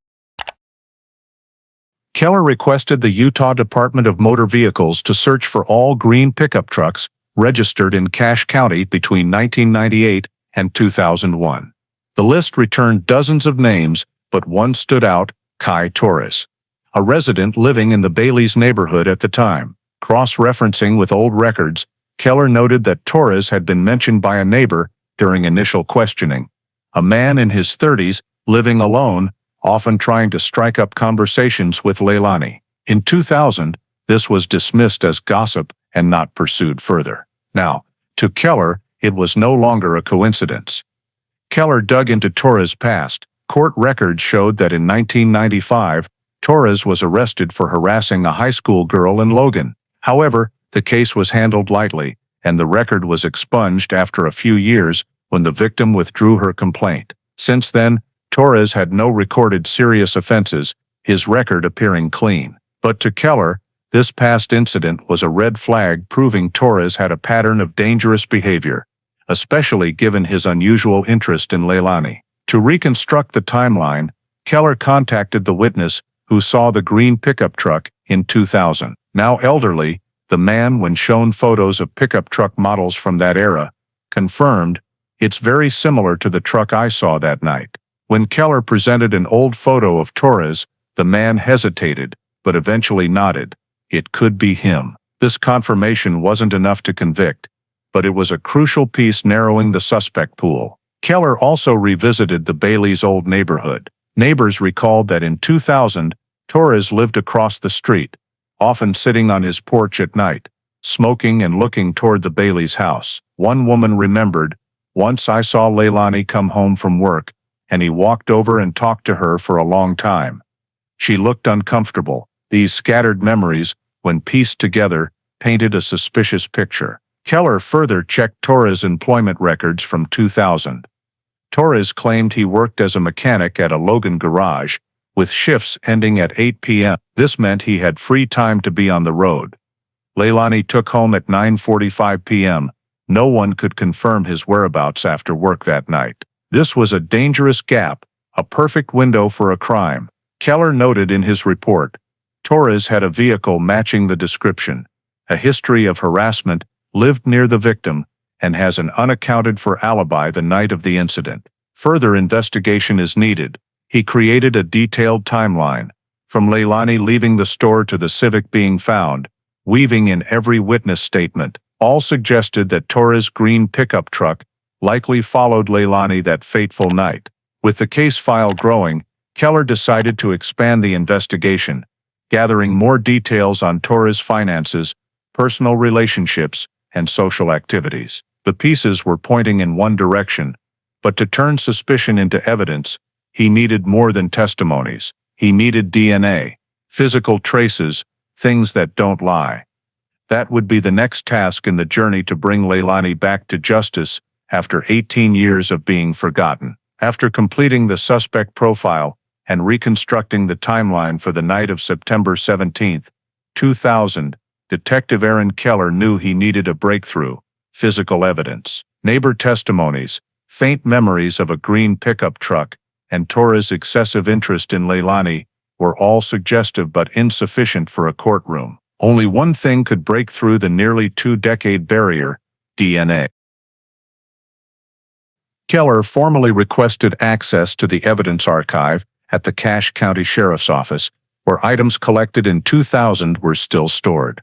Keller requested the Utah Department of Motor Vehicles to search for all green pickup trucks registered in Cache County between 1998 and 2001. The list returned dozens of names, but one stood out, Kai Torres, a resident living in the Bailey's neighborhood at the time. Cross-referencing with old records, Keller noted that Torres had been mentioned by a neighbor during initial questioning. A man in his 30s, living alone, often trying to strike up conversations with Leilani. In 2000, this was dismissed as gossip and not pursued further. Now, to Keller, it was no longer a coincidence. Keller dug into Torres' past. Court records showed that in 1995, Torres was arrested for harassing a high school girl in Logan. However, the case was handled lightly, and the record was expunged after a few years when the victim withdrew her complaint. Since then, Torres had no recorded serious offenses, his record appearing clean. But to Keller, this past incident was a red flag proving Torres had a pattern of dangerous behavior, especially given his unusual interest in Leilani. To reconstruct the timeline, Keller contacted the witness who saw the green pickup truck in 2000. Now elderly, the man, when shown photos of pickup truck models from that era, confirmed, "It's very similar to the truck I saw that night." When Keller presented an old photo of Torres, the man hesitated, but eventually nodded. It could be him. This confirmation wasn't enough to convict, but it was a crucial piece narrowing the suspect pool. Keller also revisited the Bailey's old neighborhood. Neighbors recalled that in 2000, Torres lived across the street, often sitting on his porch at night, smoking and looking toward the Bailey's house. One woman remembered, "Once I saw Leilani come home from work, and he walked over and talked to her for a long time. She looked uncomfortable." These scattered memories, when pieced together, painted a suspicious picture. Keller further checked Torres' employment records from 2000. Torres claimed he worked as a mechanic at a Logan garage, with shifts ending at 8 p.m. This meant he had free time to be on the road. Leilani took home at 9:45 p.m. No one could confirm his whereabouts after work that night. This was a dangerous gap, a perfect window for a crime. Keller noted in his report, Torres had a vehicle matching the description, a history of harassment, lived near the victim, and has an unaccounted-for alibi the night of the incident. Further investigation is needed. He created a detailed timeline, From Leilani leaving the store to the Civic being found, weaving in every witness statement, all suggested that Torres' green pickup truck likely followed Leilani that fateful night. With the case file growing, Keller decided to expand the investigation, gathering more details on Torres' finances, personal relationships, and social activities. The pieces were pointing in one direction, but to turn suspicion into evidence, he needed more than testimonies. He needed DNA, physical traces, things that don't lie. That would be the next task in the journey to bring Leilani back to justice after 18 years of being forgotten. After completing the suspect profile and reconstructing the timeline for the night of September 17, 2000, Detective Aaron Keller knew he needed a breakthrough: physical evidence. Neighbor testimonies, faint memories of a green pickup truck, and Torres' excessive interest in Leilani were all suggestive but insufficient for a courtroom. Only one thing could break through the nearly two-decade barrier: DNA. Keller formally requested access to the evidence archive at the Cache County Sheriff's Office, where items collected in 2000 were still stored.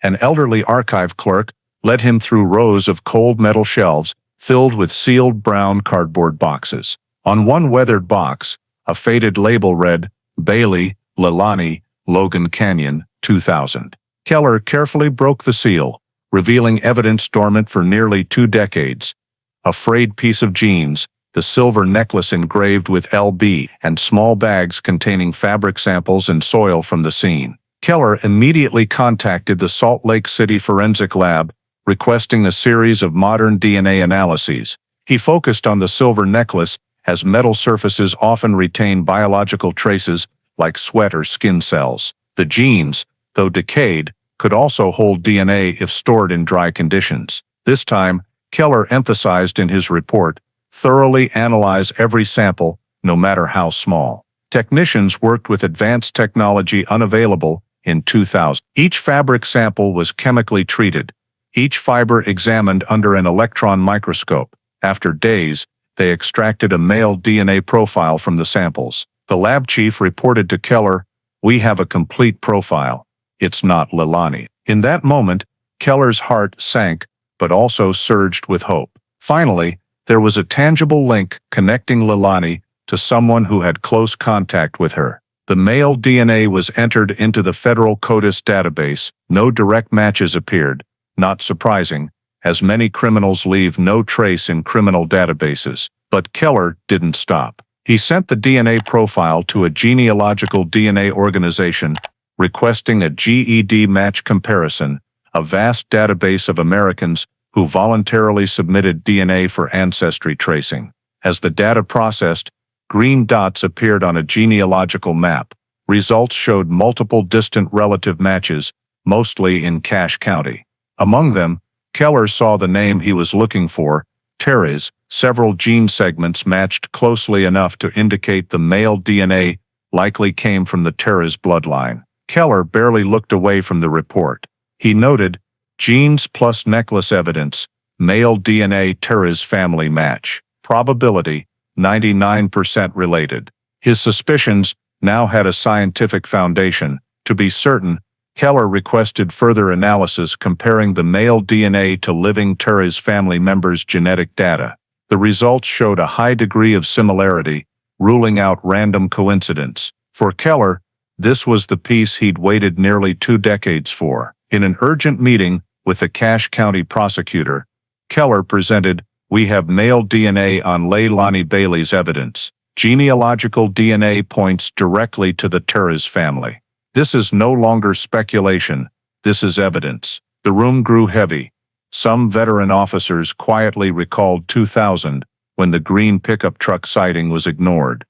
An elderly archive clerk led him through rows of cold metal shelves filled with sealed brown cardboard boxes. On one weathered box, a faded label read, "Bailey, Leilani, Logan Canyon, 2000. Keller carefully broke the seal, revealing evidence dormant for nearly 2 decades. A frayed piece of jeans, the silver necklace engraved with LB, and small bags containing fabric samples and soil from the scene. Keller immediately contacted the Salt Lake City Forensic Lab, requesting a series of modern DNA analyses. He focused on the silver necklace, as metal surfaces often retain biological traces like sweat or skin cells. The jeans, though decayed, could also hold DNA if stored in dry conditions. This time, Keller emphasized in his report, thoroughly analyze every sample, no matter how small. Technicians worked with advanced technology unavailable in 2000. Each fabric sample was chemically treated, each fiber examined under an electron microscope. After days, they extracted a male DNA profile from the samples. The lab chief reported to Keller, "We have a complete profile. It's not Leilani." In that moment, Keller's heart sank, but also surged with hope. Finally, there was a tangible link connecting Leilani to someone who had close contact with her. The male DNA was entered into the federal CODIS database. No direct matches appeared, not surprising, as many criminals leave no trace in criminal databases. But Keller didn't stop. He sent the DNA profile to a genealogical DNA organization, requesting a GED match comparison, a vast database of Americans who voluntarily submitted DNA for ancestry tracing. As the data processed, green dots appeared on a genealogical map. Results showed multiple distant relative matches, mostly in Cache County. Among them, Keller saw the name he was looking for, Torres. Several gene segments matched closely enough to indicate the male DNA likely came from the Torres bloodline. Keller barely looked away from the report. He noted, genes plus necklace evidence, male DNA Torres family match. Probability, 99% related. His suspicions now had a scientific foundation. To be certain, Keller requested further analysis comparing the male DNA to living Torres family members' genetic data. The results showed a high degree of similarity, ruling out random coincidence. For Keller, this was the piece he'd waited nearly 2 decades for. In an urgent meeting with the Cache County prosecutor, Keller presented, "We have male DNA on Leilani Bailey's evidence. Genealogical DNA points directly to the Torres family. This is no longer speculation, this is evidence." The room grew heavy. Some veteran officers quietly recalled 2000, when the green pickup truck sighting was ignored.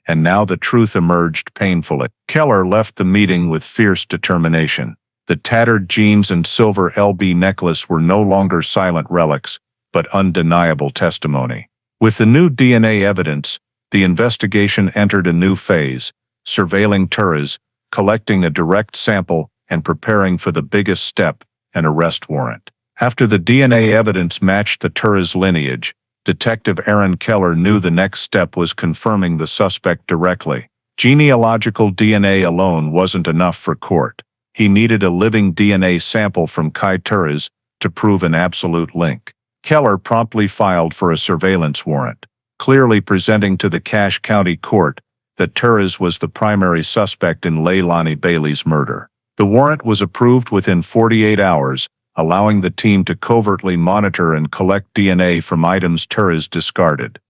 And now the truth emerged painfully. Keller left the meeting with fierce determination. The tattered jeans and silver LB necklace were no longer silent relics, but undeniable testimony. With the new DNA evidence, the investigation entered a new phase, surveilling Torres, collecting a direct sample, and preparing for the biggest step, an arrest warrant. After the DNA evidence matched the Torres lineage, Detective Aaron Keller knew the next step was confirming the suspect directly. Genealogical DNA alone wasn't enough for court. He needed a living DNA sample from Kai Torres to prove an absolute link. Keller promptly filed for a surveillance warrant, clearly presenting to the Cache County Court that Torres was the primary suspect in Leilani Bailey's murder. The warrant was approved within 48 hours, allowing the team to covertly monitor and collect DNA from items Torres discarded.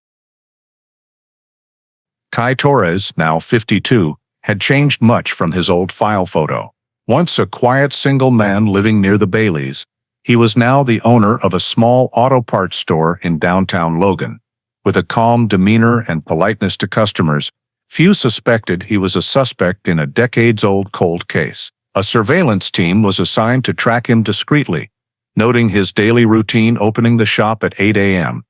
Kai Torres, now 52, had changed much from his old file photo. Once a quiet single man living near the Baileys, he was now the owner of a small auto parts store in downtown Logan. With a calm demeanor and politeness to customers, few suspected he was a suspect in a decades-old cold case. A surveillance team was assigned to track him discreetly, noting his daily routine opening the shop at 8 a.m.,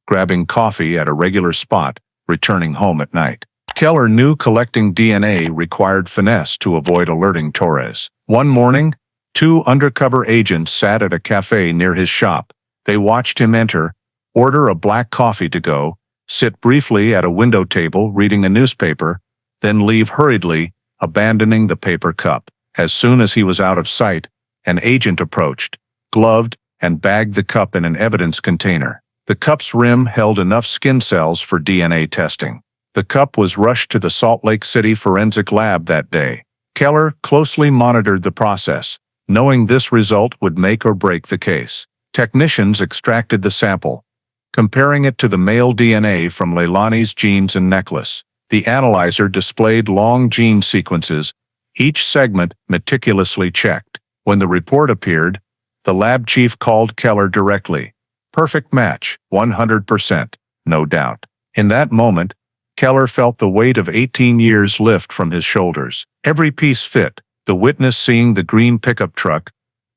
grabbing coffee at a regular spot, returning home at night. Keller knew collecting DNA required finesse to avoid alerting Torres. One morning, two undercover agents sat at a cafe near his shop. They watched him enter, order a black coffee to go, sit briefly at a window table reading a newspaper, then leave hurriedly, abandoning the paper cup. As soon as he was out of sight, an agent approached, gloved, and bagged the cup in an evidence container. The cup's rim held enough skin cells for DNA testing. The cup was rushed to the Salt Lake City forensic lab that day. Keller closely monitored the process, knowing this result would make or break the case. Technicians extracted the sample, comparing it to the male DNA from Leilani's jeans and necklace. The analyzer displayed long gene sequences, each segment meticulously checked. When the report appeared, the lab chief called Keller directly. Perfect match, 100%, no doubt. In that moment, Keller felt the weight of 18 years lift from his shoulders. Every piece fit: the witness seeing the green pickup truck,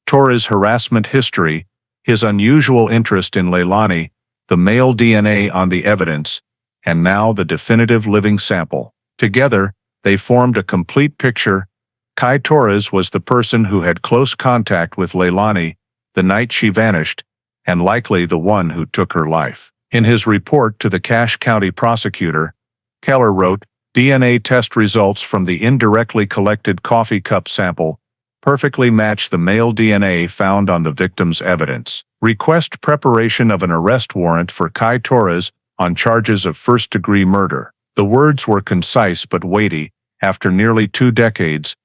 Torres' harassment history, his unusual interest in Leilani, the male DNA on the evidence, and now the definitive living sample. Together, they formed a complete picture. Kai Torres was the person who had close contact with Leilani the night she vanished, and likely the one who took her life. In his report to the Cache County prosecutor, Keller wrote, DNA test results from the indirectly collected coffee cup sample perfectly match the male DNA found on the victim's evidence. Request preparation of an arrest warrant for Kai Torres on charges of first-degree murder. The words were concise but weighty. After nearly 2 decades,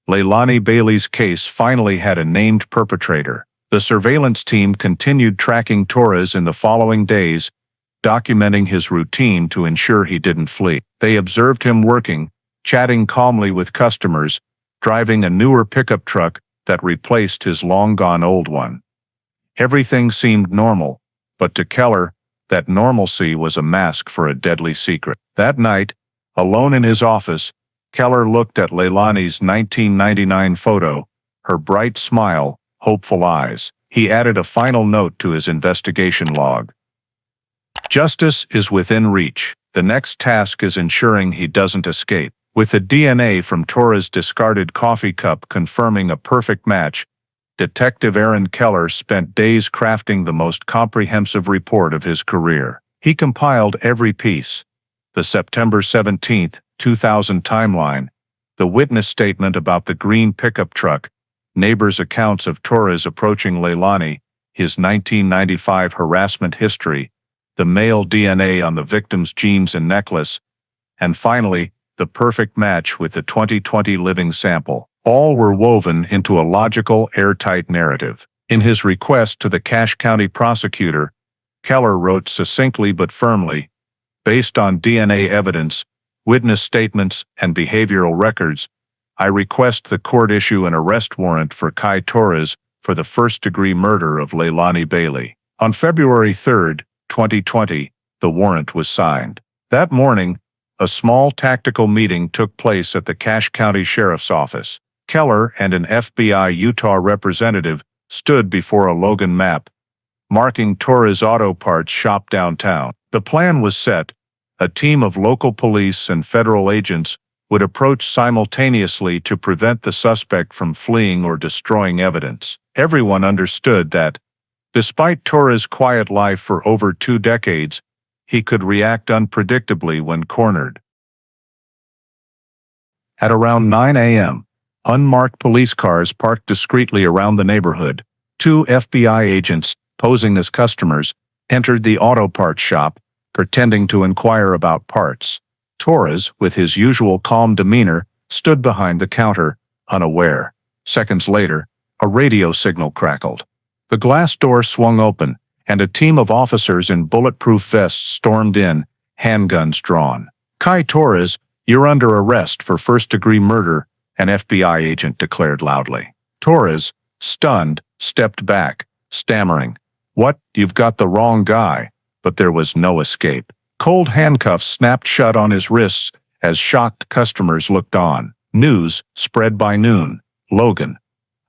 Leilani Bailey's case finally had a named perpetrator. The surveillance team continued tracking Torres in the following days, documenting his routine to ensure he didn't flee. They observed him working, chatting calmly with customers, driving a newer pickup truck that replaced his long-gone old one. Everything seemed normal, but to Keller, that normalcy was a mask for a deadly secret. That night, alone in his office, Keller looked at Leilani's 1999 photo, her bright smile, hopeful eyes. He added a final note to his investigation log. Justice is within reach. The next task is ensuring he doesn't escape. With the DNA from Torres' discarded coffee cup confirming a perfect match, Detective Aaron Keller spent days crafting the most comprehensive report of his career. He compiled every piece: the September 17, 2000 timeline, the witness statement about the green pickup truck, neighbors' accounts of Torres approaching Leilani, his 1995 harassment history, the male DNA on the victim's jeans and necklace, and finally, the perfect match with the 2020 living sample. All were woven into a logical, airtight narrative. In his request to the Cache County prosecutor, Keller wrote succinctly but firmly, "Based on DNA evidence, witness statements, and behavioral records, I request the court issue an arrest warrant for Kai Torres for the first-degree murder of Leilani Bailey." On February 3, 2020, the warrant was signed. That morning, a small tactical meeting took place at the Cache County Sheriff's Office. Keller and an FBI Utah representative stood before a Logan map, marking Torres' auto parts shop downtown. The plan was set: a team of local police and federal agents would approach simultaneously to prevent the suspect from fleeing or destroying evidence. Everyone understood that, despite Torres' quiet life for over 2 decades, he could react unpredictably when cornered. At around 9 a.m., unmarked police cars parked discreetly around the neighborhood. Two FBI agents, posing as customers, entered the auto parts shop, pretending to inquire about parts. Torres, with his usual calm demeanor, stood behind the counter, unaware. Seconds later, a radio signal crackled. The glass door swung open, and a team of officers in bulletproof vests stormed in, handguns drawn. "Kai Torres, you're under arrest for first-degree murder," an FBI agent declared loudly. Torres, stunned, stepped back, stammering, "What? You've got the wrong guy." But there was no escape. Cold handcuffs snapped shut on his wrists as shocked customers looked on. News spread by noon. Logan,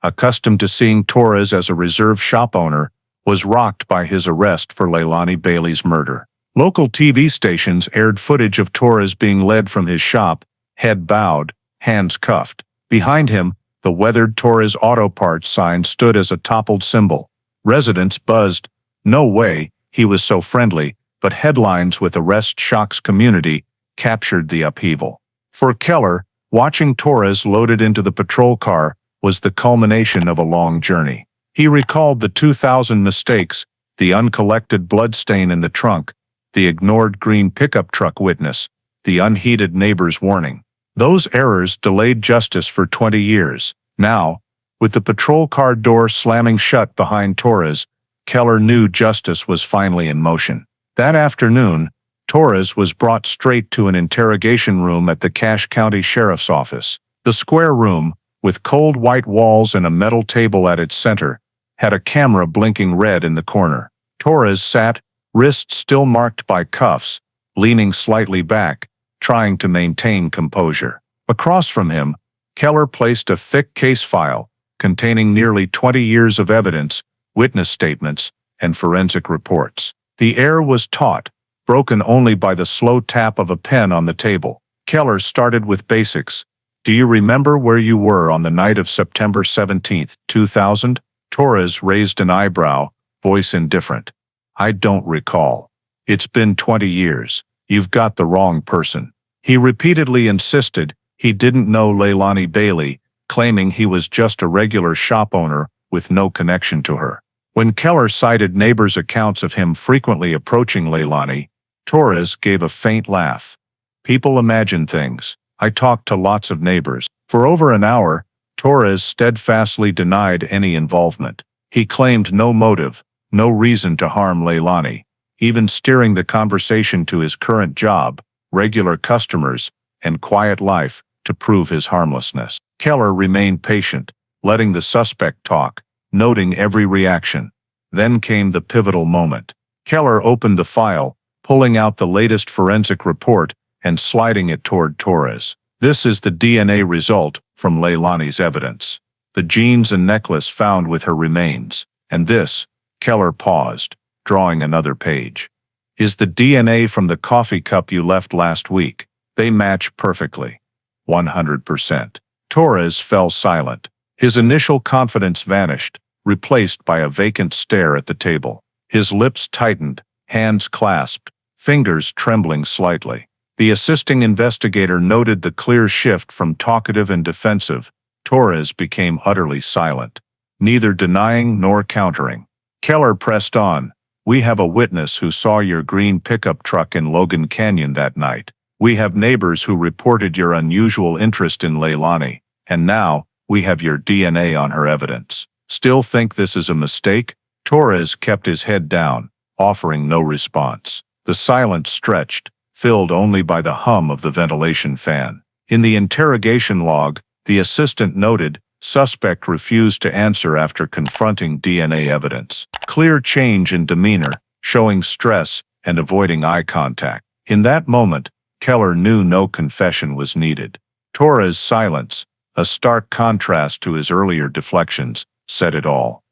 accustomed to seeing Torres as a reserve shop owner, was rocked by his arrest for Leilani Bailey's murder. Local TV stations aired footage of Torres being led from his shop, head bowed, hands cuffed. Behind him, the weathered Torres Auto Parts sign stood as a toppled symbol. Residents buzzed, "No way, he was so friendly," but headlines with arrest shocks community captured the upheaval. For Keller, watching Torres loaded into the patrol car was the culmination of a long journey. He recalled the 2,000 mistakes, the uncollected bloodstain in the trunk, the ignored green pickup truck witness, the unheeded neighbor's warning. Those errors delayed justice for 20 years. Now, with the patrol car door slamming shut behind Torres, Keller knew justice was finally in motion. That afternoon, Torres was brought straight to an interrogation room at the Cache County Sheriff's Office. The square room, with cold white walls and a metal table at its center, had a camera blinking red in the corner. Torres sat, wrists still marked by cuffs, leaning slightly back, trying to maintain composure. Across from him, Keller placed a thick case file containing nearly 20 years of evidence, witness statements, and forensic reports. The air was taut, broken only by the slow tap of a pen on the table. Keller started with basics. "Do you remember where you were on the night of September 17, 2000? Torres raised an eyebrow, voice indifferent. "I don't recall. It's been 20 years. You've got the wrong person." He repeatedly insisted he didn't know Leilani Bailey, claiming he was just a regular shop owner with no connection to her. When Keller cited neighbors' accounts of him frequently approaching Leilani, Torres gave a faint laugh. "People imagine things. I talked to lots of neighbors." For over an hour, Torres steadfastly denied any involvement. He claimed no motive, no reason to harm Leilani, even steering the conversation to his current job, regular customers, and quiet life to prove his harmlessness. Keller remained patient, letting the suspect talk, noting every reaction. Then came the pivotal moment. Keller opened the file, pulling out the latest forensic report and sliding it toward Torres. "This is the DNA result from Leilani's evidence. The jeans and necklace found with her remains. And this," Keller paused, drawing another page, "is the DNA from the coffee cup you left last week. They match perfectly. 100%. Torres fell silent. His initial confidence vanished, replaced by a vacant stare at the table. His lips tightened, hands clasped, fingers trembling slightly. The assisting investigator noted the clear shift from talkative and defensive. Torres became utterly silent, neither denying nor countering. Keller pressed on. "We have a witness who saw your green pickup truck in Logan Canyon that night. We have neighbors who reported your unusual interest in Leilani, and now, we have your DNA on her evidence. Still think this is a mistake?" Torres kept his head down, offering no response. The silence stretched, filled only by the hum of the ventilation fan. In the interrogation log, the assistant noted, "Suspect refused to answer after confronting DNA evidence. Clear change in demeanor, showing stress and avoiding eye contact." In that moment, Keller knew no confession was needed. Torres' silence, a stark contrast to his earlier deflections, said it all.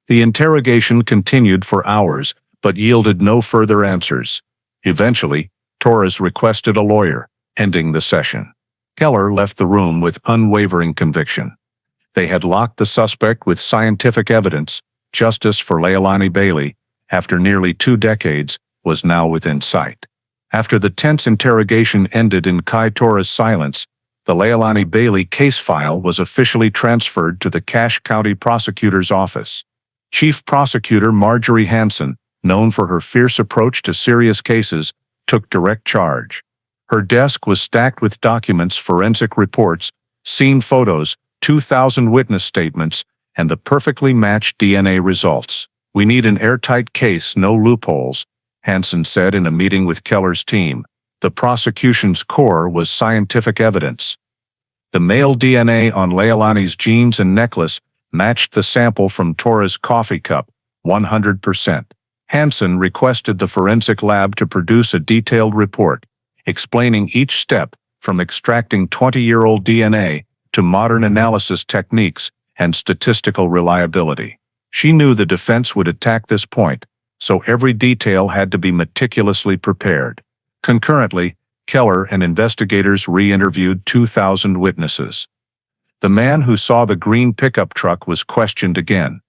The interrogation continued for hours, but yielded no further answers. Eventually, Torres requested a lawyer, ending the session. Keller left the room with unwavering conviction. They had locked the suspect with scientific evidence. Justice for Leilani Bailey, after nearly 2 decades, was now within sight. After the tense interrogation ended in Kai Torres' silence, the Leilani Bailey case file was officially transferred to the Cache County Prosecutor's Office. Chief Prosecutor Marjorie Hanson, known for her fierce approach to serious cases, took direct charge. Her desk was stacked with documents, forensic reports, scene photos, 2,000 witness statements, and the perfectly matched DNA results. "We need an airtight case, no loopholes," Hanson said in a meeting with Keller's team. The prosecution's core was scientific evidence. The male DNA on Leilani's jeans and necklace matched the sample from Torres' coffee cup, 100%. Hanson requested the forensic lab to produce a detailed report, explaining each step, from extracting 20-year-old DNA to modern analysis techniques and statistical reliability. She knew the defense would attack this point, so every detail had to be meticulously prepared. Concurrently, Keller and investigators re-interviewed 2,000 witnesses. The man who saw the green pickup truck was questioned again.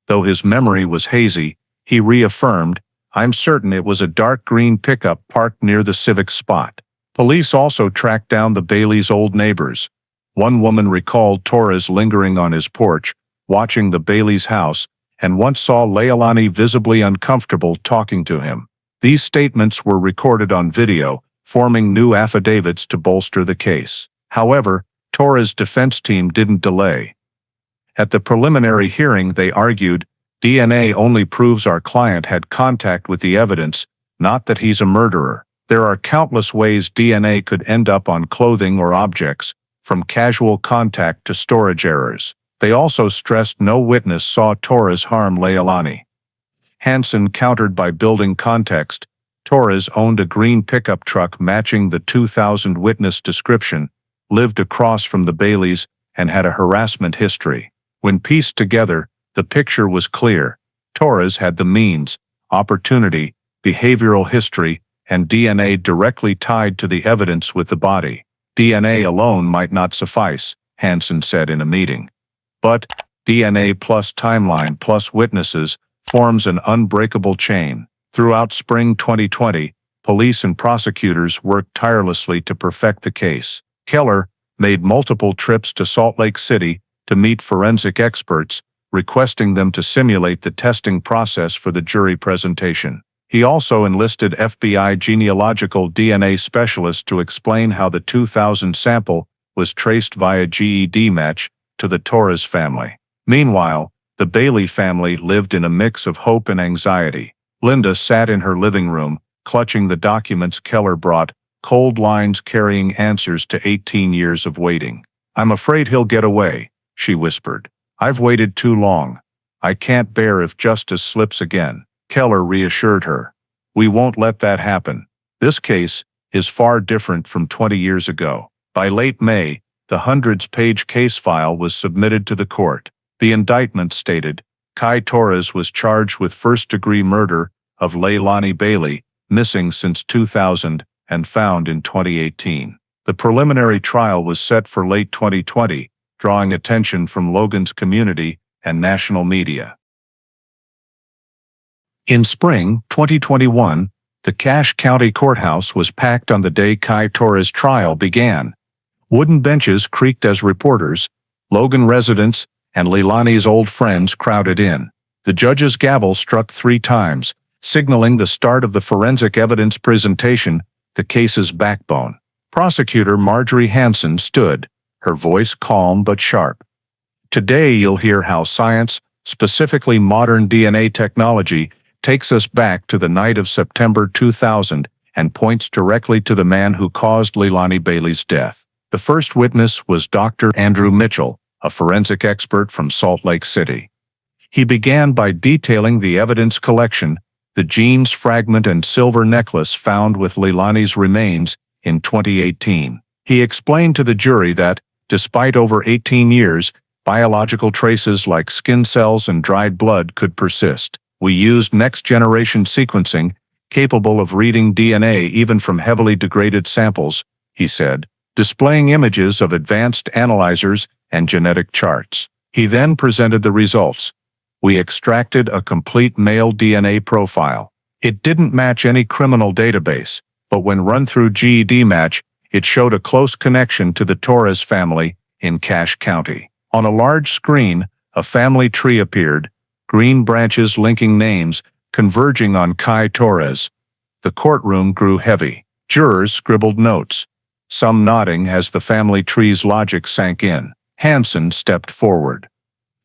Though his memory was hazy, he reaffirmed, "I'm certain it was a dark green pickup parked near the civic spot." Police also tracked down the Baileys' old neighbors. One woman recalled Torres lingering on his porch, watching the Baileys' house, and once saw Leilani visibly uncomfortable talking to him. These statements were recorded on video, forming new affidavits to bolster the case. However, Torres' defense team didn't delay. At the preliminary hearing, they argued, "DNA only proves our client had contact with the evidence, not that he's a murderer. There are countless ways DNA could end up on clothing or objects, from casual contact to storage errors." They also stressed no witness saw Torres harm Leilani. Hanson countered by building context. Torres owned a green pickup truck matching the 2,000 witness description, lived across from the Baileys, and had a harassment history. When pieced together, the picture was clear. Torres had the means, opportunity, behavioral history, and DNA directly tied to the evidence with the body. DNA alone might not suffice, Hanson said in a meeting. But DNA plus timeline plus witnesses forms an unbreakable chain. Throughout spring 2020, police and prosecutors worked tirelessly to perfect the case. Keller made multiple trips to Salt Lake City to meet forensic experts, requesting them to simulate the testing process for the jury presentation. He also enlisted FBI genealogical DNA specialists to explain how the 2000 sample was traced via GED match to the Torres family. Meanwhile, the Bailey family lived in a mix of hope and anxiety. Linda sat in her living room, clutching the documents Keller brought, cold lines carrying answers to 18 years of waiting. "I'm afraid he'll get away," she whispered. "I've waited too long. I can't bear if justice slips again." Keller reassured her. "We won't let that happen. This case is far different from 20 years ago." By late May, the hundreds-page case file was submitted to the court. The indictment stated, Kai Torres was charged with first-degree murder of Leilani Bailey, missing since 2000 and found in 2018. The preliminary trial was set for late 2020, drawing attention from Logan's community and national media. In spring 2021, the Cache County Courthouse was packed on the day Kai Torres' trial began. Wooden benches creaked as reporters, Logan residents, and Leilani's old friends crowded in. The judge's gavel struck 3 times, signaling the start of the forensic evidence presentation, the case's backbone. Prosecutor Marjorie Hanson stood, her voice calm but sharp. "Today you'll hear how science, specifically modern DNA technology, takes us back to the night of September 2000 and points directly to the man who caused Leilani Bailey's death." The first witness was Dr. Andrew Mitchell, a forensic expert from Salt Lake City. He began by detailing the evidence collection, the jeans fragment and silver necklace found with Leilani's remains in 2018. He explained to the jury that, despite over 18 years, biological traces like skin cells and dried blood could persist. "We used next-generation sequencing, capable of reading DNA even from heavily degraded samples," he said, displaying images of advanced analyzers and genetic charts. He then presented the results. "We extracted a complete male DNA profile. It didn't match any criminal database, but when run through GED Match, it showed a close connection to the Torres family in Cache County. On a large screen, a family tree appeared, green branches linking names, converging on Kai Torres. The courtroom grew heavy. Jurors scribbled notes, some nodding as the family tree's logic sank in. Hansen stepped forward.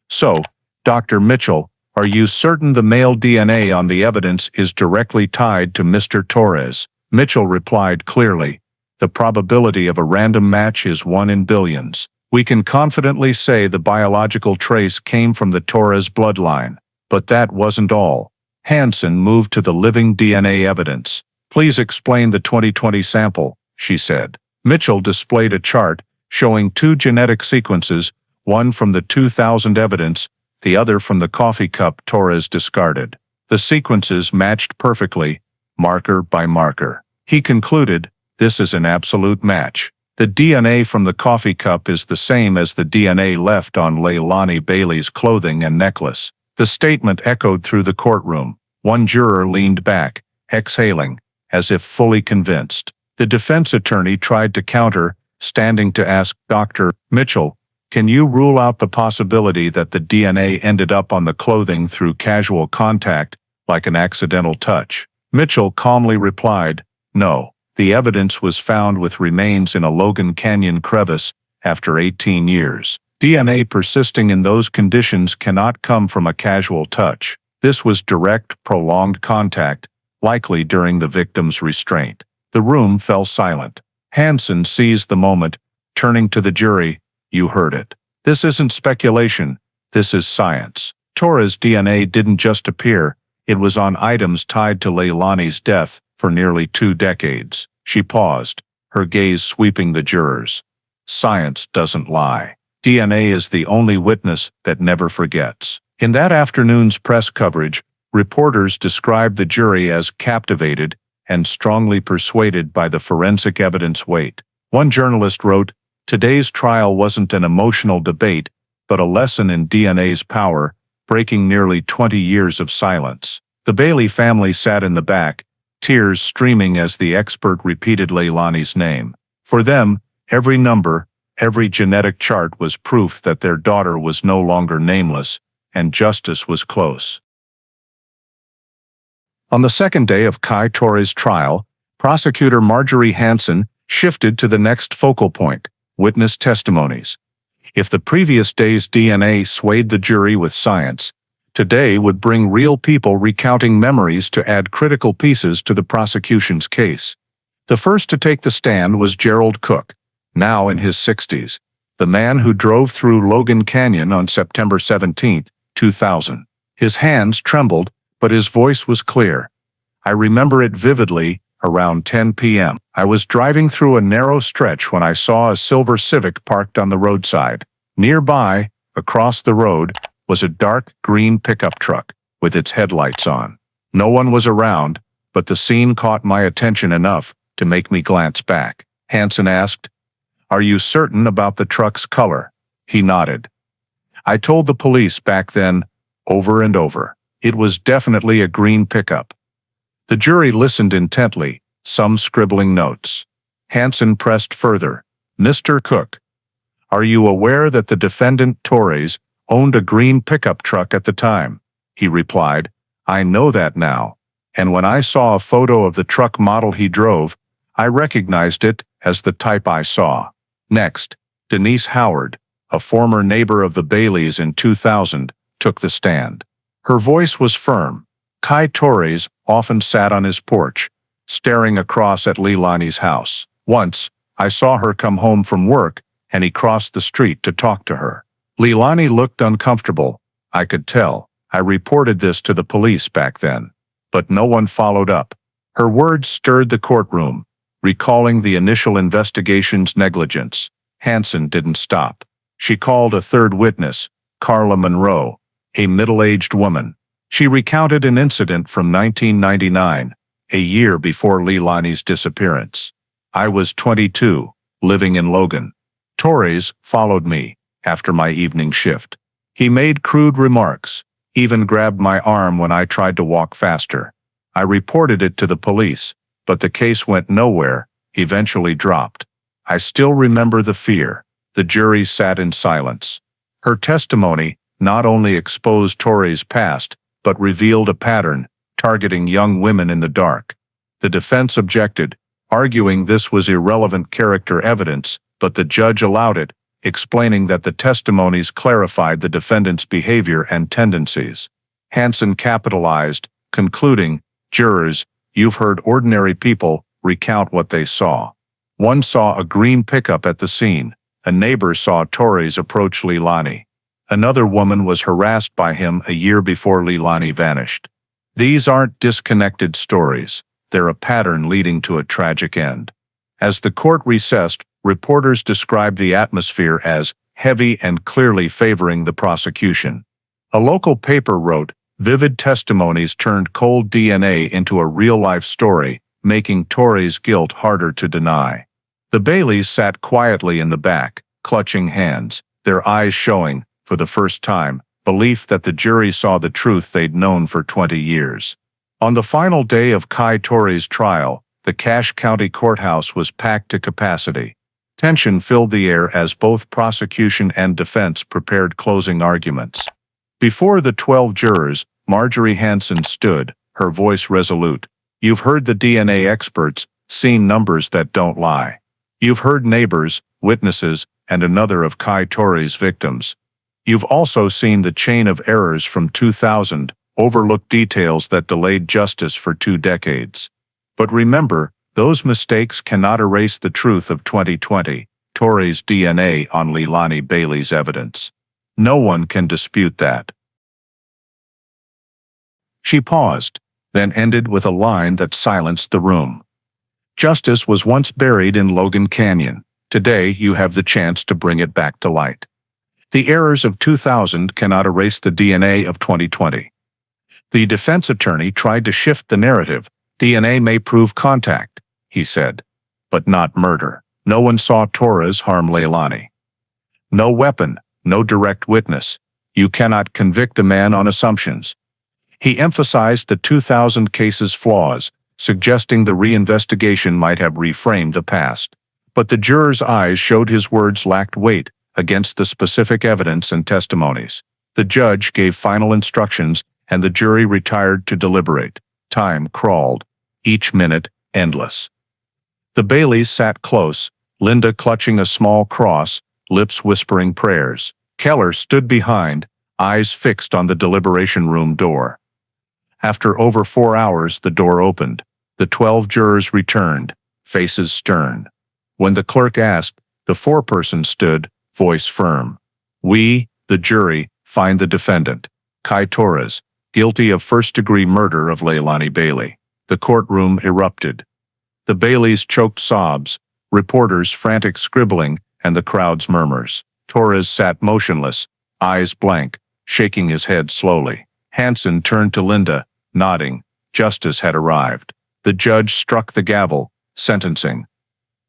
"So, Dr. Mitchell, are you certain the male DNA on the evidence is directly tied to Mr. Torres?" Mitchell replied clearly, "The probability of a random match is 1 in billions. We can confidently say the biological trace came from the Torres bloodline." But that wasn't all. Hansen moved to the living DNA evidence. "Please explain the 2020 sample," she said. Mitchell displayed a chart showing 2 genetic sequences, one from the 2000 evidence, the other from the coffee cup Torres discarded. The sequences matched perfectly, marker by marker. He concluded, "This is an absolute match. The DNA from the coffee cup is the same as the DNA left on Leilani Bailey's clothing and necklace." The statement echoed through the courtroom. One juror leaned back, exhaling, as if fully convinced. The defense attorney tried to counter, standing to ask, "Dr. Mitchell, can you rule out the possibility that the DNA ended up on the clothing through casual contact, like an accidental touch?" Mitchell calmly replied, "No. The evidence was found with remains in a Logan Canyon crevice after 18 years. DNA persisting in those conditions cannot come from a casual touch. This was direct, prolonged contact, likely during the victim's restraint." The room fell silent. Hansen seized the moment, turning to the jury, "You heard it. This isn't speculation. This is science. Torres' DNA didn't just appear, it was on items tied to Leilani's death for nearly 2 decades. She paused, her gaze sweeping the jurors. "Science doesn't lie. DNA is the only witness that never forgets." In that afternoon's press coverage, reporters described the jury as captivated and strongly persuaded by the forensic evidence weight. One journalist wrote, "Today's trial wasn't an emotional debate, but a lesson in DNA's power, breaking nearly 20 years of silence." The Bailey family sat in the back, tears streaming as the expert repeated Leilani's name. For them, every number, every genetic chart was proof that their daughter was no longer nameless, and justice was close. On the second day of Kai Torres' trial, prosecutor Marjorie Hansen shifted to the next focal point, witness testimonies. If the previous day's DNA swayed the jury with science, today would bring real people recounting memories to add critical pieces to the prosecution's case. The first to take the stand was Gerald Cook, now in his 60s, the man who drove through Logan Canyon on September 17, 2000. His hands trembled, but his voice was clear. "I remember it vividly, around 10 p.m. I was driving through a narrow stretch when I saw a silver Civic parked on the roadside. Nearby, across the road, was a dark green pickup truck, with its headlights on. No one was around, but the scene caught my attention enough to make me glance back." Hansen asked, "Are you certain about the truck's color?" He nodded. "I told the police back then, over and over. It was definitely a green pickup." The jury listened intently, some scribbling notes. Hansen pressed further. "Mr. Cook, are you aware that the defendant Torres owned a green pickup truck at the time?" He replied, "I know that now. And when I saw a photo of the truck model he drove, I recognized it as the type I saw." Next, Denise Howard, a former neighbor of the Baileys in 2000, took the stand. Her voice was firm. "Kai Torres often sat on his porch, staring across at Leilani's house. Once, I saw her come home from work, and he crossed the street to talk to her. Leilani looked uncomfortable, I could tell. I reported this to the police back then, but no one followed up." Her words stirred the courtroom, recalling the initial investigation's negligence. Hansen didn't stop. She called a third witness, Carla Monroe, a middle-aged woman. She recounted an incident from 1999, a year before Leilani's disappearance. "I was 22, living in Logan. Torres followed me after my evening shift. He made crude remarks, even grabbed my arm when I tried to walk faster. I reported it to the police, but the case went nowhere, eventually dropped. I still remember the fear. The jury sat in silence. Her testimony not only exposed Torrey's past, but revealed a pattern, targeting young women in the dark. The defense objected, arguing this was irrelevant character evidence, but the judge allowed it, explaining that the testimonies clarified the defendant's behavior and tendencies. Hansen capitalized, concluding, "Jurors, you've heard ordinary people recount what they saw. One saw a green pickup at the scene. A neighbor saw Torres approach Leilani. Another woman was harassed by him a year before Leilani vanished. These aren't disconnected stories. They're a pattern leading to a tragic end." As the court recessed, reporters described the atmosphere as heavy and clearly favoring the prosecution. A local paper wrote, "Vivid testimonies turned cold DNA into a real-life story, making Torrey's guilt harder to deny." The Baileys sat quietly in the back, clutching hands, their eyes showing, for the first time, belief that the jury saw the truth they'd known for 20 years. On the final day of Kai Torrey's trial, the Cache County Courthouse was packed to capacity. Tension filled the air as both prosecution and defense prepared closing arguments. Before the 12 jurors, Marjorie Hansen stood, her voice resolute. "You've heard the DNA experts, seen numbers that don't lie. You've heard neighbors, witnesses, and another of Kai Torrey's victims. You've also seen the chain of errors from 2000, overlooked details that delayed justice for 2 decades. But remember, those mistakes cannot erase the truth of 2020, Torrey's DNA on Leilani Bailey's evidence. No one can dispute that." She paused, then ended with a line that silenced the room. "Justice was once buried in Logan Canyon. Today you have the chance to bring it back to light. The errors of 2000 cannot erase the DNA of 2020. The defense attorney tried to shift the narrative. "DNA may prove contact," he said, "but not murder. No one saw Torres harm Leilani. No weapon, no direct witness. You cannot convict a man on assumptions." He emphasized the 2000 case's flaws, suggesting the reinvestigation might have reframed the past. But the jurors' eyes showed his words lacked weight against the specific evidence and testimonies. The judge gave final instructions, and the jury retired to deliberate. Time crawled, each minute endless. The Baileys sat close, Linda clutching a small cross, lips whispering prayers. Keller stood behind, eyes fixed on the deliberation room door. After over 4 hours, the door opened. The 12 jurors returned, faces stern. When the clerk asked, the foreperson stood, voice firm. "We, the jury, find the defendant, Kai Torres, guilty of first-degree murder of Leilani Bailey." The courtroom erupted. The Baileys choked sobs, reporters frantic scribbling, and the crowd's murmurs. Torres sat motionless, eyes blank, shaking his head slowly. Hansen turned to Linda, nodding. Justice had arrived. The judge struck the gavel, sentencing.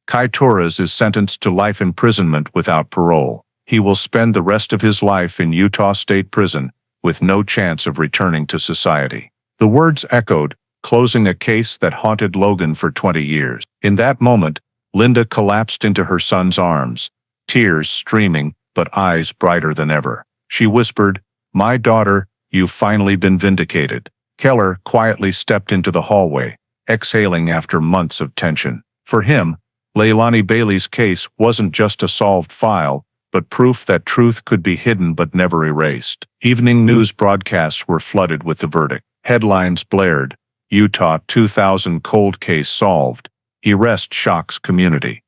"Kai Torres is sentenced to life imprisonment without parole. He will spend the rest of his life in Utah State Prison, with no chance of returning to society." The words echoed, closing a case that haunted Logan for 20 years. In that moment, Linda collapsed into her son's arms, tears streaming, but eyes brighter than ever. She whispered, "My daughter, you've finally been vindicated." Keller quietly stepped into the hallway, exhaling after months of tension. For him, Leilani Bailey's case wasn't just a solved file, but proof that truth could be hidden but never erased. Evening news broadcasts were flooded with the verdict. Headlines blared, "Utah 2000 cold case solved. Arrest shocks community,"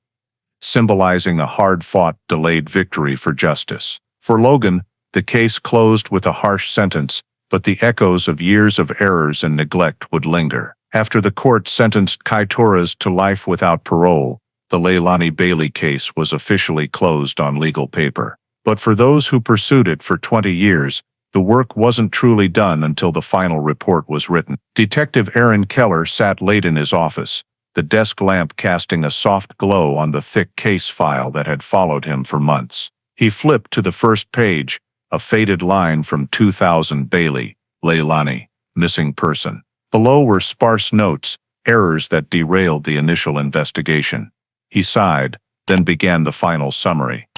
symbolizing a hard-fought, delayed victory for justice. For Logan, the case closed with a harsh sentence, but the echoes of years of errors and neglect would linger. After the court sentenced Kai Torres to life without parole, the Leilani Bailey case was officially closed on legal paper. But for those who pursued it for 20 years, the work wasn't truly done until the final report was written. Detective Aaron Keller sat late in his office, the desk lamp casting a soft glow on the thick case file that had followed him for months. He flipped to the first page, a faded line from 2000 Bailey, Leilani, missing person. Below were sparse notes, errors that derailed the initial investigation. He sighed, then began the final summary.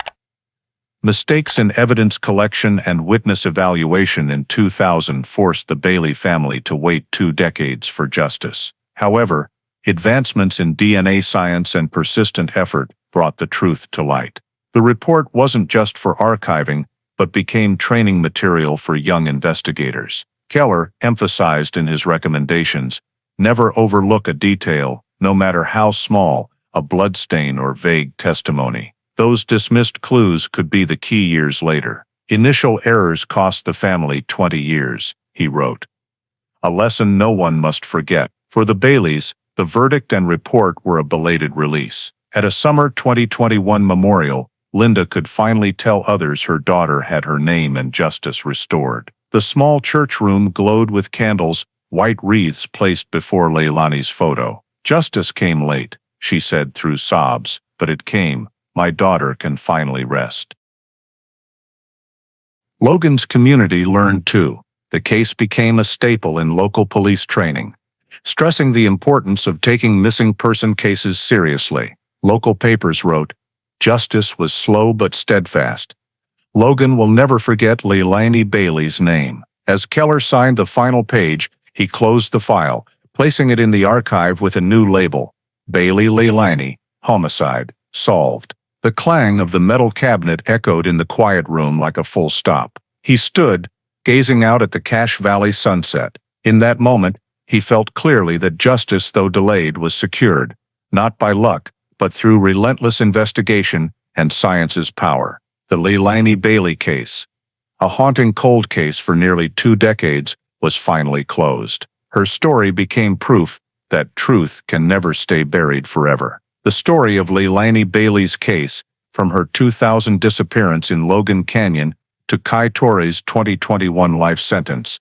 Mistakes in evidence collection and witness evaluation in 2000 forced the Bailey family to wait 2 decades for justice. However, advancements in DNA science and persistent effort brought the truth to light. The report wasn't just for archiving, but became training material for young investigators. Keller emphasized in his recommendations, never overlook a detail, no matter how small, a bloodstain or vague testimony. Those dismissed clues could be the key years later. Initial errors cost the family 20 years, he wrote. A lesson no one must forget. For the Baileys, the verdict and report were a belated release. At a summer 2021 memorial, Linda could finally tell others her daughter had her name and justice restored. The small church room glowed with candles, white wreaths placed before Leilani's photo. Justice came late, she said through sobs, but it came. My daughter can finally rest. Logan's community learned too. The case became a staple in local police training, stressing the importance of taking missing person cases seriously. Local papers wrote, "Justice was slow but steadfast." Logan will never forget Leilani Bailey's name. As Keller signed the final page, he closed the file, placing it in the archive with a new label, Bailey Leilani, homicide, solved. The clang of the metal cabinet echoed in the quiet room like a full stop. He stood, gazing out at the Cache Valley sunset. In that moment, he felt clearly that justice, though delayed, was secured, not by luck, but through relentless investigation and science's power. The Leilani Bailey case, a haunting cold case for nearly 2 decades, was finally closed. Her story became proof that truth can never stay buried forever. The story of Leilani Bailey's case, from her 2000 disappearance in Logan Canyon to Kai Torre's 2021 life sentence,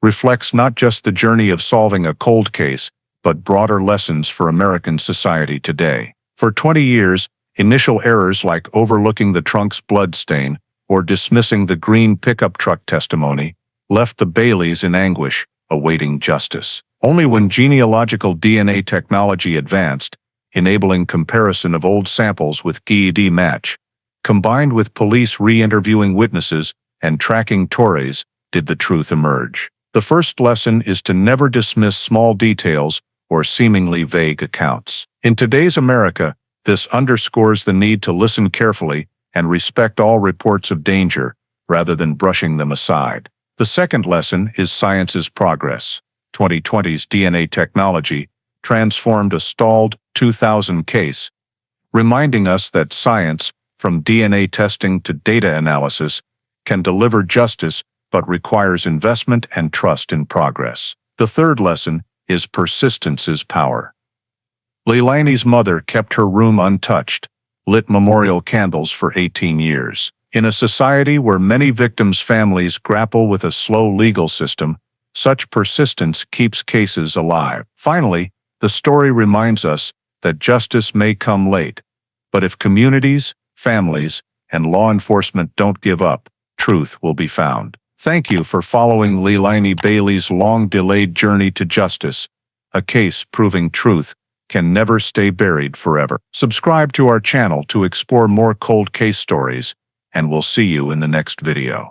reflects not just the journey of solving a cold case, but broader lessons for American society today. For 20 years, initial errors like overlooking the trunk's bloodstain or dismissing the green pickup truck testimony left the Baileys in anguish, awaiting justice. Only when genealogical DNA technology advanced, enabling comparison of old samples with GED match, combined with police re-interviewing witnesses and tracking Torres, did the truth emerge. The first lesson is to never dismiss small details or seemingly vague accounts. In today's America, this underscores the need to listen carefully and respect all reports of danger, rather than brushing them aside. The second lesson is science's progress. 2020's DNA technology transformed a stalled 2000 case, reminding us that science, from DNA testing to data analysis, can deliver justice but requires investment and trust in progress. The third lesson is persistence's power. Leilani's mother kept her room untouched, lit memorial candles for 18 years. In a society where many victims' families grapple with a slow legal system, such persistence keeps cases alive. Finally, the story reminds us that justice may come late, but if communities, families, and law enforcement don't give up, truth will be found. Thank you for following Leilani Bailey's long-delayed journey to justice, a case proving truth can never stay buried forever. Subscribe to our channel to explore more cold case stories, and we'll see you in the next video.